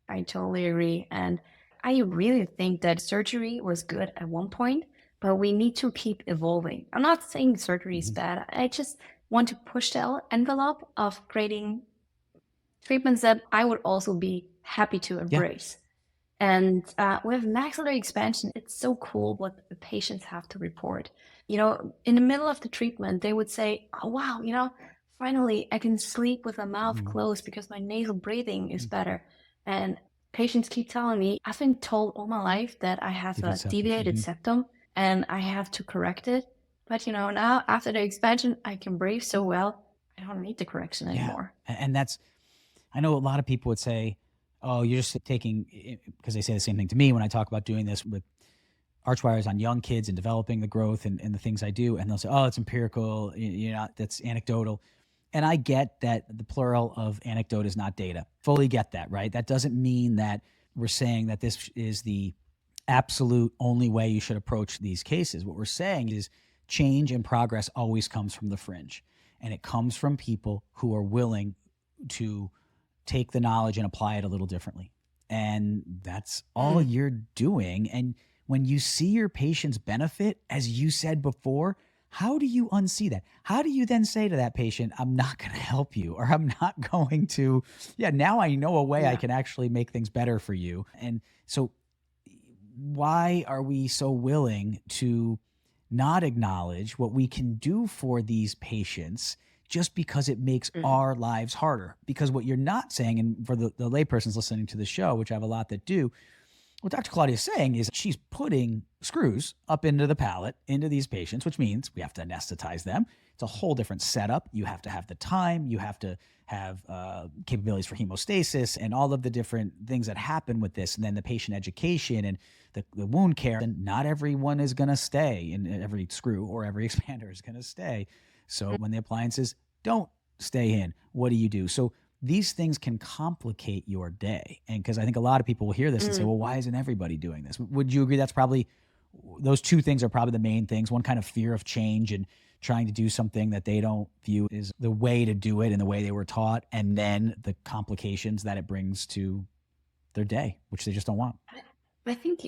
I totally agree. And I really think that surgery was good at one point, but we need to keep evolving. I'm not saying surgery is bad. I just want to push the envelope of creating treatments that I would also be happy to embrace. Yeah. And with maxillary expansion, it's so cool what the patients have to report. You know, in the middle of the treatment, they would say, oh, wow, you know, finally I can sleep with my mouth closed because my nasal breathing is better. And patients keep telling me, I've been told all my life that I have a deviated septum and I have to correct it. But, you know, now after the expansion, I can breathe so well, I don't need the correction anymore. And that's, I know a lot of people would say, oh, you're just taking, because they say the same thing to me when I talk about doing this with arch wires on young kids and developing the growth and the things I do. And they'll say, oh, it's empirical, you know, that's anecdotal. And I get that the plural of anecdote is not data. Fully get that, right? That doesn't mean that we're saying that this is the absolute only way you should approach these cases. What we're saying is change and progress always comes from the fringe. And it comes from people who are willing to take the knowledge and apply it a little differently. And that's all you're doing. And when you see your patients benefit, as you said before, how do you unsee that? How do you then say to that patient, I'm not going to help you, or I'm not going to, now I know a way I can actually make things better for you. And so why are we so willing to not acknowledge what we can do for these patients just because it makes our lives harder? Because what you're not saying, and for the laypersons listening to the show, which I have a lot that do, what Dr. Claudia is saying is she's putting screws up into the palate, into these patients, which means we have to anesthetize them. It's a whole different setup. You have to have the time. You have to have capabilities for hemostasis and all of the different things that happen with this. And then the patient education and the wound care. And not everyone is going to stay, and every screw or every expander is going to stay. So when the appliances don't stay in, what do you do? So these things can complicate your day. And because I think a lot of people will hear this and say, well, why isn't everybody doing this? Would you agree that's probably those two things are probably the main things. One, kind of fear of change and trying to do something that they don't view is the way to do it and the way they were taught, and then the complications that it brings to their day, which they just don't want. I think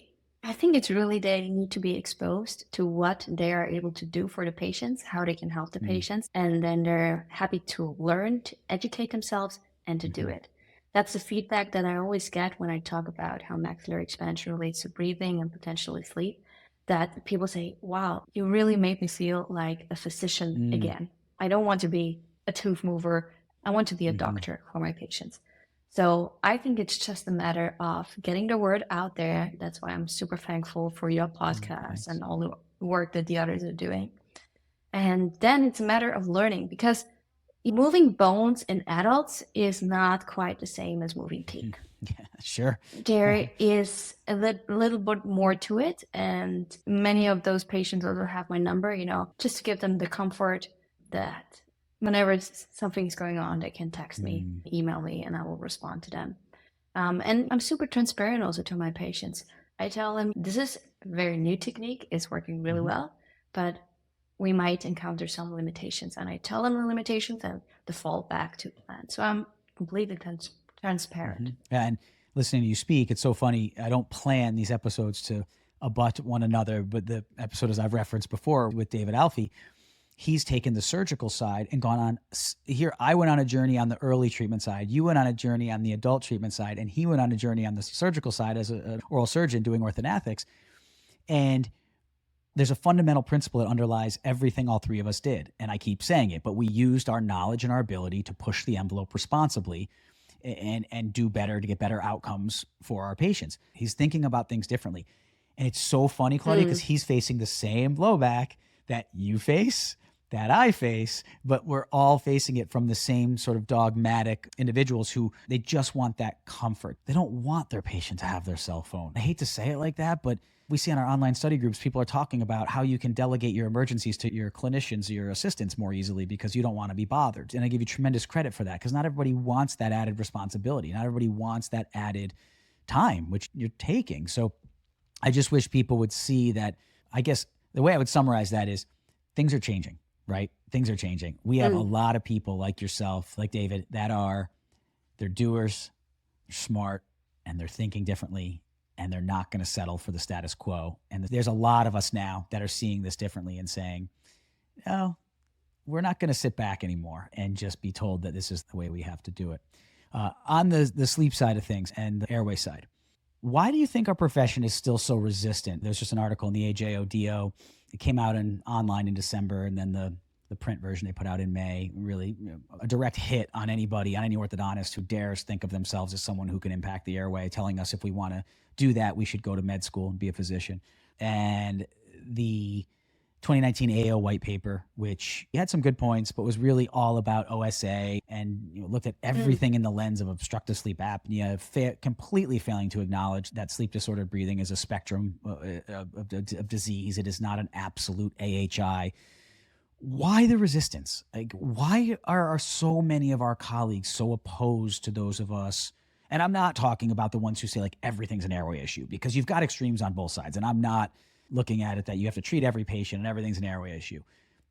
I think it's really they need to be exposed to what they are able to do for the patients, how they can help the patients, and then they're happy to learn, to educate themselves, and to do it. That's the feedback that I always get when I talk about how maxillary expansion relates to breathing and potentially sleep, that people say, wow, you really made me feel like a physician again. I don't want to be a tooth mover. I want to be a doctor for my patients. So I think it's just a matter of getting the word out there. That's why I'm super thankful for your podcast and all the work that the others are doing. And then it's a matter of learning, because moving bones in adults is not quite the same as moving teeth. Yeah, sure. There is a little bit more to it. And many of those patients also have my number, just to give them the comfort that whenever something's going on, they can text me, email me, and I will respond to them. And I'm super transparent also to my patients. I tell them, this is a very new technique. It's working really well, but we might encounter some limitations. And I tell them the limitations and the fallback to the plan. So I'm completely transparent. And listening to you speak, it's so funny. I don't plan these episodes to abut one another, but the episode, as I've referenced before with David Alfie, he's taken the surgical side and gone on here. I went on a journey on the early treatment side. You went on a journey on the adult treatment side, and he went on a journey on the surgical side as an oral surgeon doing orthognathics. And there's a fundamental principle that underlies everything all three of us did. And I keep saying it, but we used our knowledge and our ability to push the envelope responsibly and do better to get better outcomes for our patients. He's thinking about things differently. And it's so funny, Claudia, because he's facing the same blowback that you face, that I face, but we're all facing it from the same sort of dogmatic individuals who they just want that comfort. They don't want their patient to have their cell phone. I hate to say it like that, but we see in our online study groups, people are talking about how you can delegate your emergencies to your clinicians, your assistants more easily because you don't want to be bothered. And I give you tremendous credit for that, because not everybody wants that added responsibility. Not everybody wants that added time, which you're taking. So I just wish people would see that. I guess the way I would summarize that is things are changing, right? Things are changing. We have a lot of people like yourself, like David, that they're doers, they're smart, and they're thinking differently, and they're not going to settle for the status quo. And there's a lot of us now that are seeing this differently and saying, no, we're not going to sit back anymore and just be told that this is the way we have to do it. On the sleep side of things and the airway side, why do you think our profession is still so resistant? There's just an article in the AJODO. It came out online in December, and then the print version they put out in May, really a direct hit on anybody, on any orthodontist who dares think of themselves as someone who can impact the airway, telling us if we want to do that, we should go to med school and be a physician. And the 2019 AO white paper, which had some good points, but was really all about OSA and looked at everything in the lens of obstructive sleep apnea, completely failing to acknowledge that sleep disordered breathing is a spectrum of disease. It is not an absolute AHI. Why the resistance? Like, why are so many of our colleagues so opposed to those of us? And I'm not talking about the ones who say like everything's an airway issue, because you've got extremes on both sides. And I'm not looking at it that you have to treat every patient and everything's an airway issue.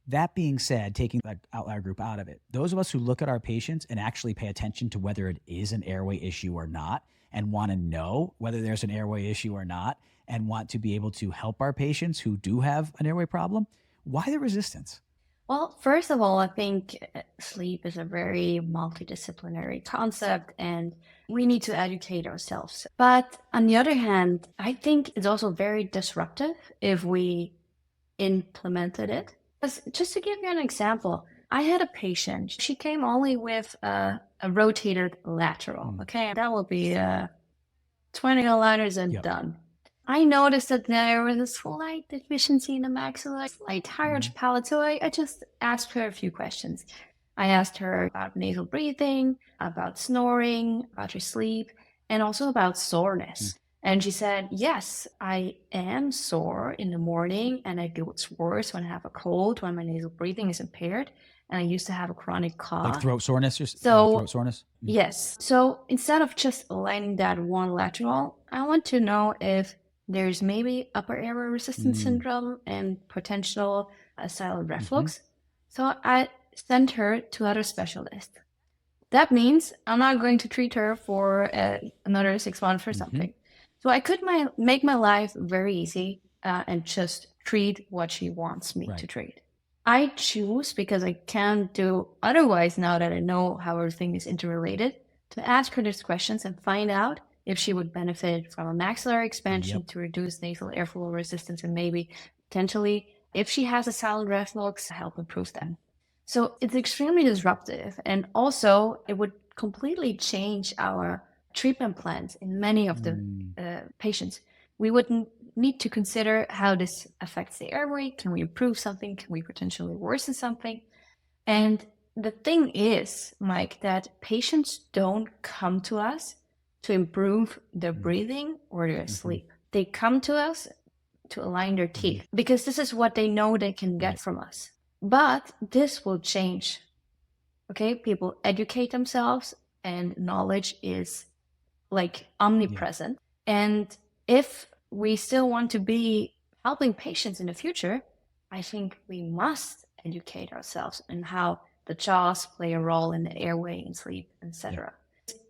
That being said, taking that outlier group out of it, those of us who look at our patients and actually pay attention to whether it is an airway issue or not, and want to know whether there's an airway issue or not, and want to be able to help our patients who do have an airway problem, why the resistance? Well, first of all, I think sleep is a very multidisciplinary concept, and we need to educate ourselves. But on the other hand, I think it's also very disruptive if we implemented it. Just to give you an example, I had a patient. She came only with a rotated lateral. Okay, that will be 20 aligners and done. I noticed that there was a slight deficiency in the maxilla, slight high-arch palate, so I just asked her a few questions. I asked her about nasal breathing, about snoring, about her sleep, and also about soreness. And she said, yes, I am sore in the morning, and it gets worse when I have a cold, when my nasal breathing is impaired, and I used to have a chronic cough. Like throat soreness? Throat soreness? Yes. So instead of just aligning that one lateral, I want to know if there's maybe upper airway resistance syndrome and potential acid reflux. So I sent her to other specialists. That means I'm not going to treat her for another 6 months or something. So I could make my life very easy and just treat what she wants me to treat. I choose, because I can't do otherwise now that I know how everything is interrelated, to ask her these questions and find out if she would benefit from a maxillary expansion to reduce nasal airflow resistance, and maybe potentially, if she has a silent reflux, help improve that. So it's extremely disruptive, and also it would completely change our treatment plans in many of the patients. We would need to consider how this affects the airway. Can we improve something? Can we potentially worsen something? And the thing is, Mike, that patients don't come to us to improve their breathing or their sleep. They come to us to align their teeth because this is what they know they can get from us. But this will change. Okay, people educate themselves, and knowledge is like omnipresent. And if we still want to be helping patients in the future, I think we must educate ourselves in how the jaws play a role in the airway and sleep, etc.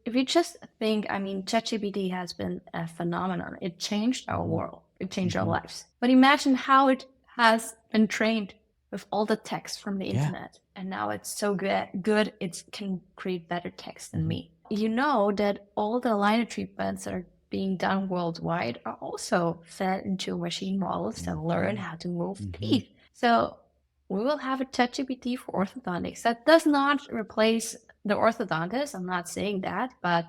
If you just think, I mean, ChatGPT has been a phenomenon. It changed our world. It changed our lives. But imagine how it has been trained with all the text from the internet. And now it's so good, it can create better text than me. You know that all the aligner treatments that are being done worldwide are also fed into machine models that learn how to move teeth. So we will have a ChatGPT for orthodontics. That does not replace the orthodontist. I'm not saying that, but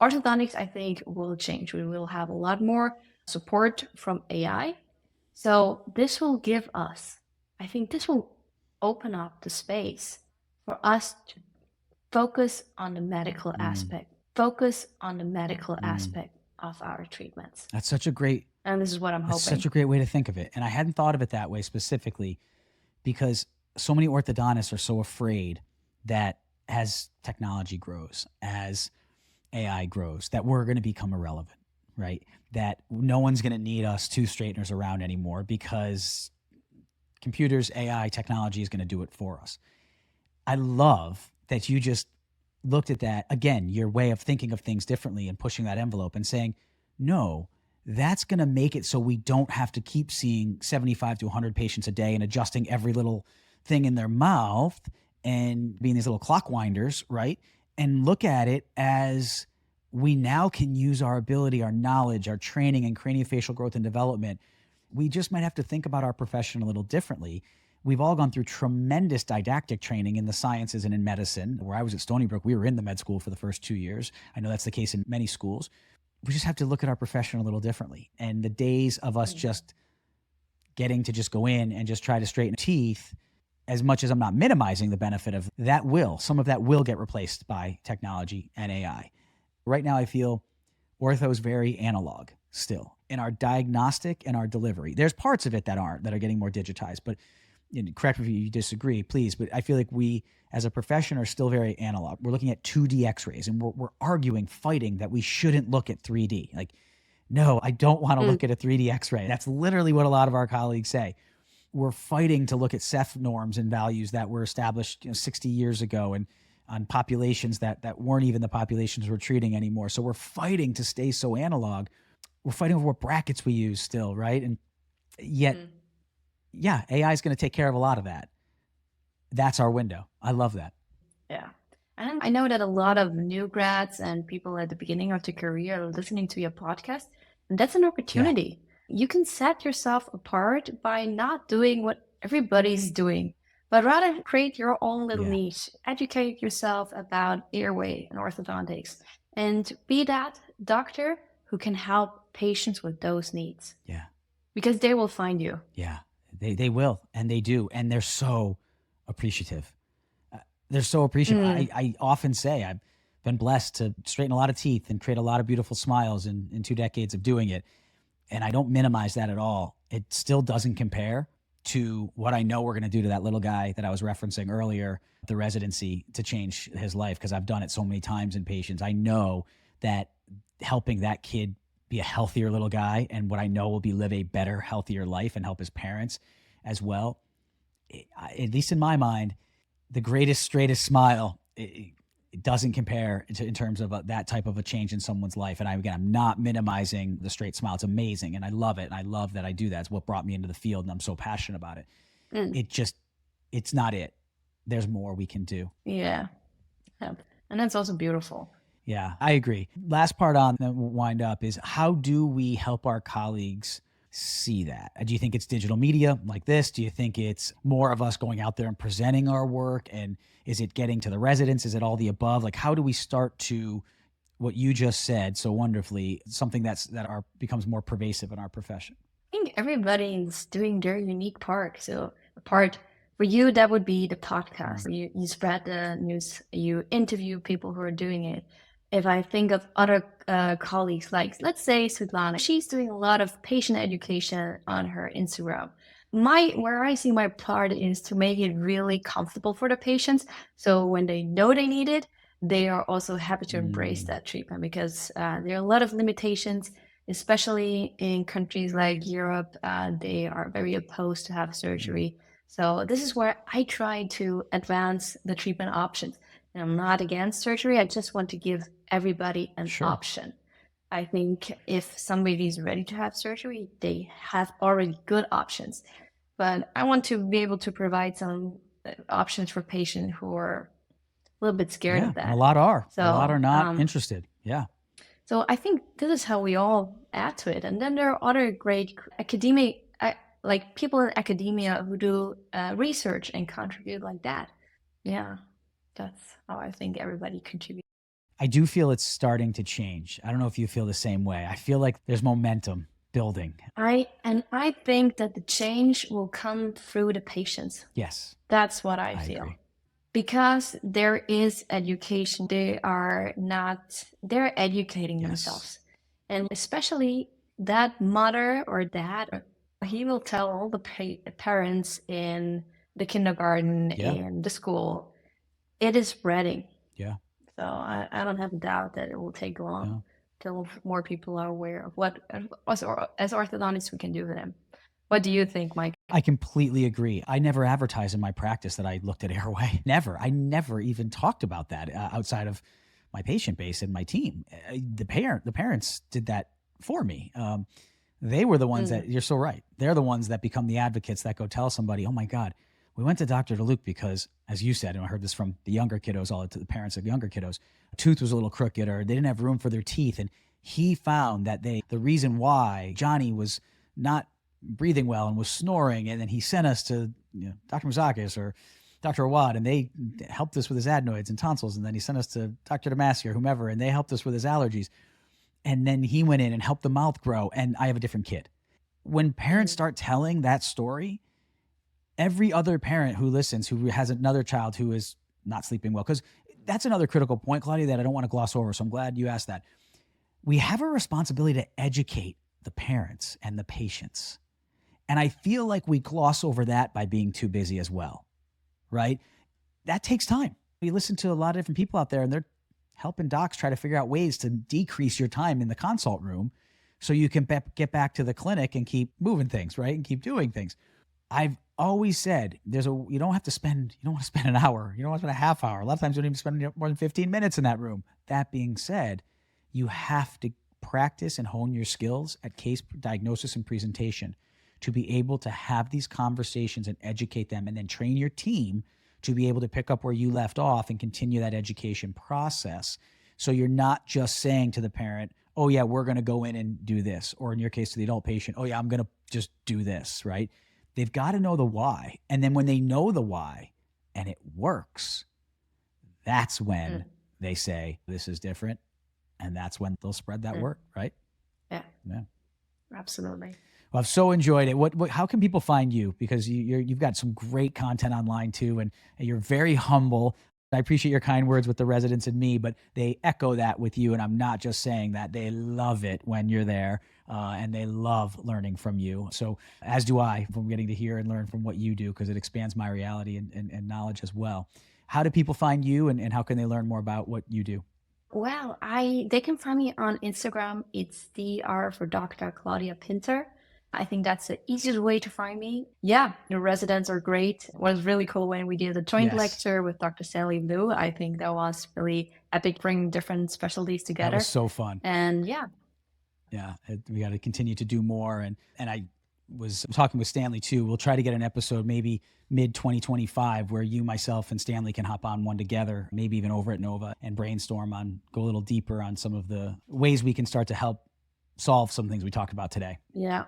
orthodontics, I think, will change. We will have a lot more support from AI. So this will give us, I think this will open up the space for us to focus on the medical aspect, focus on the medical aspect of our treatments. That's such a great, and this is what I'm hoping. That's such a great way to think of it. And I hadn't thought of it that way specifically, because so many orthodontists are so afraid that as technology grows, as AI grows, that we're going to become irrelevant, right? That no one's going to need us tooth straighteners around anymore because computers, AI, technology is going to do it for us. I love that you just looked at that, again, your way of thinking of things differently and pushing that envelope and saying, no, that's going to make it so we don't have to keep seeing 75 to 100 patients a day and adjusting every little thing in their mouth and being these little clock winders, right? And look at it as we now can use our ability, our knowledge, our training in craniofacial growth and development. We just might have to think about our profession a little differently. We've all gone through tremendous didactic training in the sciences and in medicine. Where I was at Stony Brook, we were in the med school for the first 2 years. I know that's the case in many schools. We just have to look at our profession a little differently. And the days of us just getting to just go in and just try to straighten teeth, as much as I'm not minimizing the benefit of that, some of that will get replaced by technology and AI. Right now, I feel ortho is very analog still in our diagnostic and our delivery. There's parts of it that are getting more digitized, but correct me if you disagree, please. But I feel like we, as a profession, are still very analog. We're looking at 2D X-rays, and we're arguing, fighting that we shouldn't look at 3D. Like, no, I don't want to look at a 3D X-ray. That's literally what a lot of our colleagues say. We're fighting to look at Ceph norms and values that were established 60 years ago and on populations that weren't even the populations we're treating anymore. So we're fighting to stay so analog. We're fighting over what brackets we use still, right? And yet, yeah, AI is going to take care of a lot of that. That's our window. I love that. Yeah. And I know that a lot of new grads and people at the beginning of their career are listening to your podcast. And that's an opportunity. You can set yourself apart by not doing what everybody's doing, but rather create your own little niche. Educate yourself about airway and orthodontics, and be that doctor who can help patients with those needs. Yeah. Because they will find you. Yeah, they will. And they do. And they're so appreciative. They're so appreciative. I often say I've been blessed to straighten a lot of teeth and create a lot of beautiful smiles in 2 decades of doing it. And I don't minimize that at all. It still doesn't compare to what I know we're going to do to that little guy that I was referencing earlier, the residency, to change his life, because I've done it so many times in patients. I know that helping that kid be a healthier little guy, and what I know will be live a better, healthier life and help his parents as well. At least in my mind, the greatest, straightest smile, it doesn't compare in terms of that type of a change in someone's life. And I'm not minimizing the straight smile. It's amazing. And I love it. And I love that I do that. It's what brought me into the field. And I'm so passionate about it. It's not it. There's more we can do. Yeah. And that's also beautiful. Yeah, I agree. Last part on the wind up is, how do we help our colleagues see that? Do you think it's digital media like this? Do you think it's more of us going out there and presenting our work? And is it getting to the residents? Is it all the above? Like, how do we start to, what you just said so wonderfully, something that becomes more pervasive in our profession? I think everybody's doing their unique part. So a part for you, that would be the podcast. You spread the news, you interview people who are doing it. If I think of other colleagues, like let's say Svetlana, she's doing a lot of patient education on her Instagram. Where I see my part is to make it really comfortable for the patients. So when they know they need it, they are also happy to embrace that treatment, because there are a lot of limitations, especially in countries like Europe. They are very opposed to have surgery. So this is where I try to advance the treatment options. And I'm not against surgery. I just want to give everybody an option. I think if somebody is ready to have surgery, they have already good options. But I want to be able to provide some options for patients who are a little bit scared of that. A lot are. So, a lot are not interested. Yeah. So I think this is how we all add to it. And then there are other great academic, like people in academia who do research and contribute like that. Yeah. That's how I think everybody contributes. I do feel it's starting to change. I don't know if you feel the same way. I feel like there's momentum building. I think that the change will come through the patients. Yes. That's what I feel. Agree. Because there is education. They're educating themselves. And especially that mother or dad, he will tell all the parents in the kindergarten, in the school, it is spreading. Yeah. So I don't have a doubt that it will take long till more people are aware of what, as orthodontists, we can do for them. What do you think, Mike? I completely agree. I never advertised in my practice that I looked at Airway. Never. I never even talked about that outside of my patient base and my team. The parents did that for me. They were the ones that, you're so right. They're the ones that become the advocates that go tell somebody, oh my God, we went to Dr. DeLuke because, as you said, and I heard this from the younger kiddos, all to the parents of the younger kiddos, a tooth was a little crooked or they didn't have room for their teeth. And he found that the reason why Johnny was not breathing well and was snoring, and then he sent us to Dr. Mouzakis or Dr. Awad, and they helped us with his adenoids and tonsils. And then he sent us to Dr. Damasi or whomever, and they helped us with his allergies. And then he went in and helped the mouth grow, and I have a different kid. When parents start telling that story, every other parent who listens, who has another child who is not sleeping well, because that's another critical point, Claudia, that I don't want to gloss over. So I'm glad you asked that. We have a responsibility to educate the parents and the patients. And I feel like we gloss over that by being too busy as well, right? That takes time. We listen to a lot of different people out there, and they're helping docs try to figure out ways to decrease your time in the consult room so you can get back to the clinic and keep moving things, right? And keep doing things. I've always said you don't want to spend an hour. You don't want to spend a half hour. A lot of times you don't even spend more than 15 minutes in that room. That being said, you have to practice and hone your skills at case diagnosis and presentation to be able to have these conversations and educate them, and then train your team to be able to pick up where you left off and continue that education process. So you're not just saying to the parent, oh yeah, we're going to go in and do this. Or in your case, to the adult patient, oh yeah, I'm going to just do this, right? They've got to know the why. And then when they know the why and it works, that's when they say, this is different. And that's when they'll spread that word, right? Yeah. Absolutely. Well, I've so enjoyed it. How can people find you? Because you've got some great content online too, and you're very humble. I appreciate your kind words with the residents and me, but they echo that with you. And I'm not just saying that. They love it when you're there, and they love learning from you. So as do I, from getting to hear and learn from what you do, because it expands my reality and knowledge as well. How do people find you, and how can they learn more about what you do? Well, they can find me on Instagram. It's DR for Dr. Claudia Pinter. I think that's the easiest way to find me. Yeah, the residents are great. It was really cool when we did a joint Yes. lecture with Dr. Sally Liu. I think that was really epic, bringing different specialties That together. was so fun. And yeah, Yeah, we got to continue to do more. And I was talking with Stanley too. We'll try to get an episode maybe mid 2025 where you, myself, and Stanley can hop on one together, maybe even over at Nova, and brainstorm on, go a little deeper on some of the ways we can start to help solve some things we talked about today. yeah.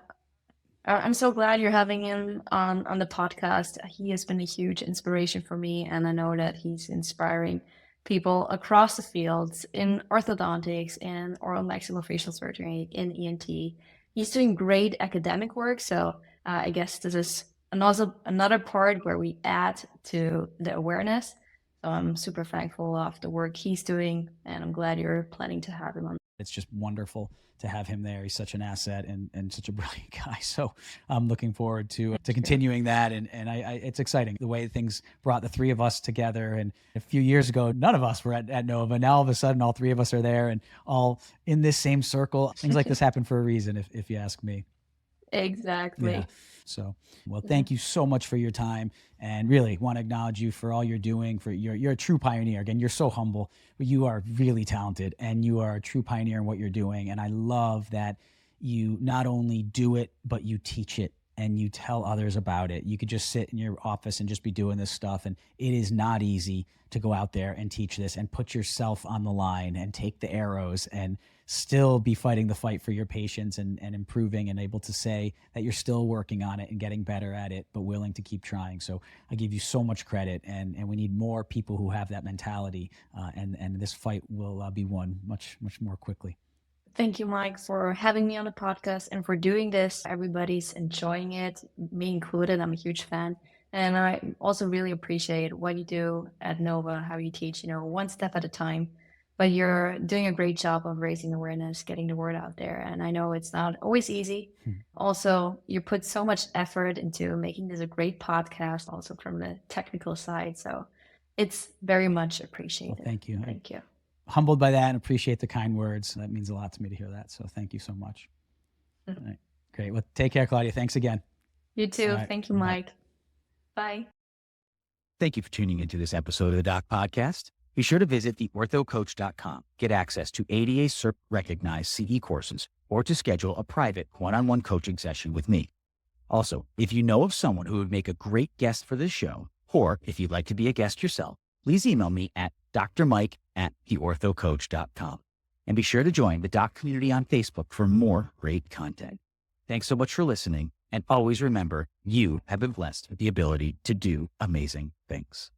I'm so glad you're having him on the podcast. He has been a huge inspiration for me, and I know that he's inspiring people across the fields in orthodontics, in oral maxillofacial surgery, in ENT. He's doing great academic work, so I guess this is another part where we add to the awareness. So I'm super thankful of the work he's doing, and I'm glad you're planning to have him on. It's just wonderful to have him there. He's such an asset and such a brilliant guy. So I'm looking forward to continuing that. And it's exciting the way things brought the three of us together. And a few years ago, none of us were at Nova. Now all of a sudden, all three of us are there and all in this same circle. Things like this happen for a reason, if you ask me. Exactly. Yeah. So, well, thank you so much for your time, and really want to acknowledge you for all you're doing. You're a true pioneer. Again, you're so humble, but you are really talented, and you are a true pioneer in what you're doing. And I love that you not only do it, but you teach it and you tell others about it. You could just sit in your office and just be doing this stuff, and it is not easy to go out there and teach this and put yourself on the line and take the arrows and still be fighting the fight for your patients and improving and able to say that you're still working on it and getting better at it, but willing to keep trying. So I give you so much credit, and we need more people who have that mentality, and this fight will be won much, much more quickly. Thank you, Mike, for having me on the podcast and for doing this. Everybody's enjoying it, me included. I'm a huge fan. And I also really appreciate what you do at Nova, how you teach, one step at a time. But you're doing a great job of raising awareness, getting the word out there. And I know it's not always easy. Also, you put so much effort into making this a great podcast, also from the technical side. So it's very much appreciated. Well, thank you. Thank you. Humbled by that and appreciate the kind words. That means a lot to me to hear that. So thank you so much. All right. Great. Well, take care, Claudia. Thanks again. You too. Right. Thank you, Mike. Bye. Thank you for tuning into this episode of the Doc Podcast. Be sure to visit theorthocoach.com. Get access to ADA CERP recognized CE courses or to schedule a private one-on-one coaching session with me. Also, if you know of someone who would make a great guest for this show, or if you'd like to be a guest yourself, please email me at drmike@theorthocoach.com. And be sure to join the Doc community on Facebook for more great content. Thanks so much for listening. And always remember, you have been blessed with the ability to do amazing things.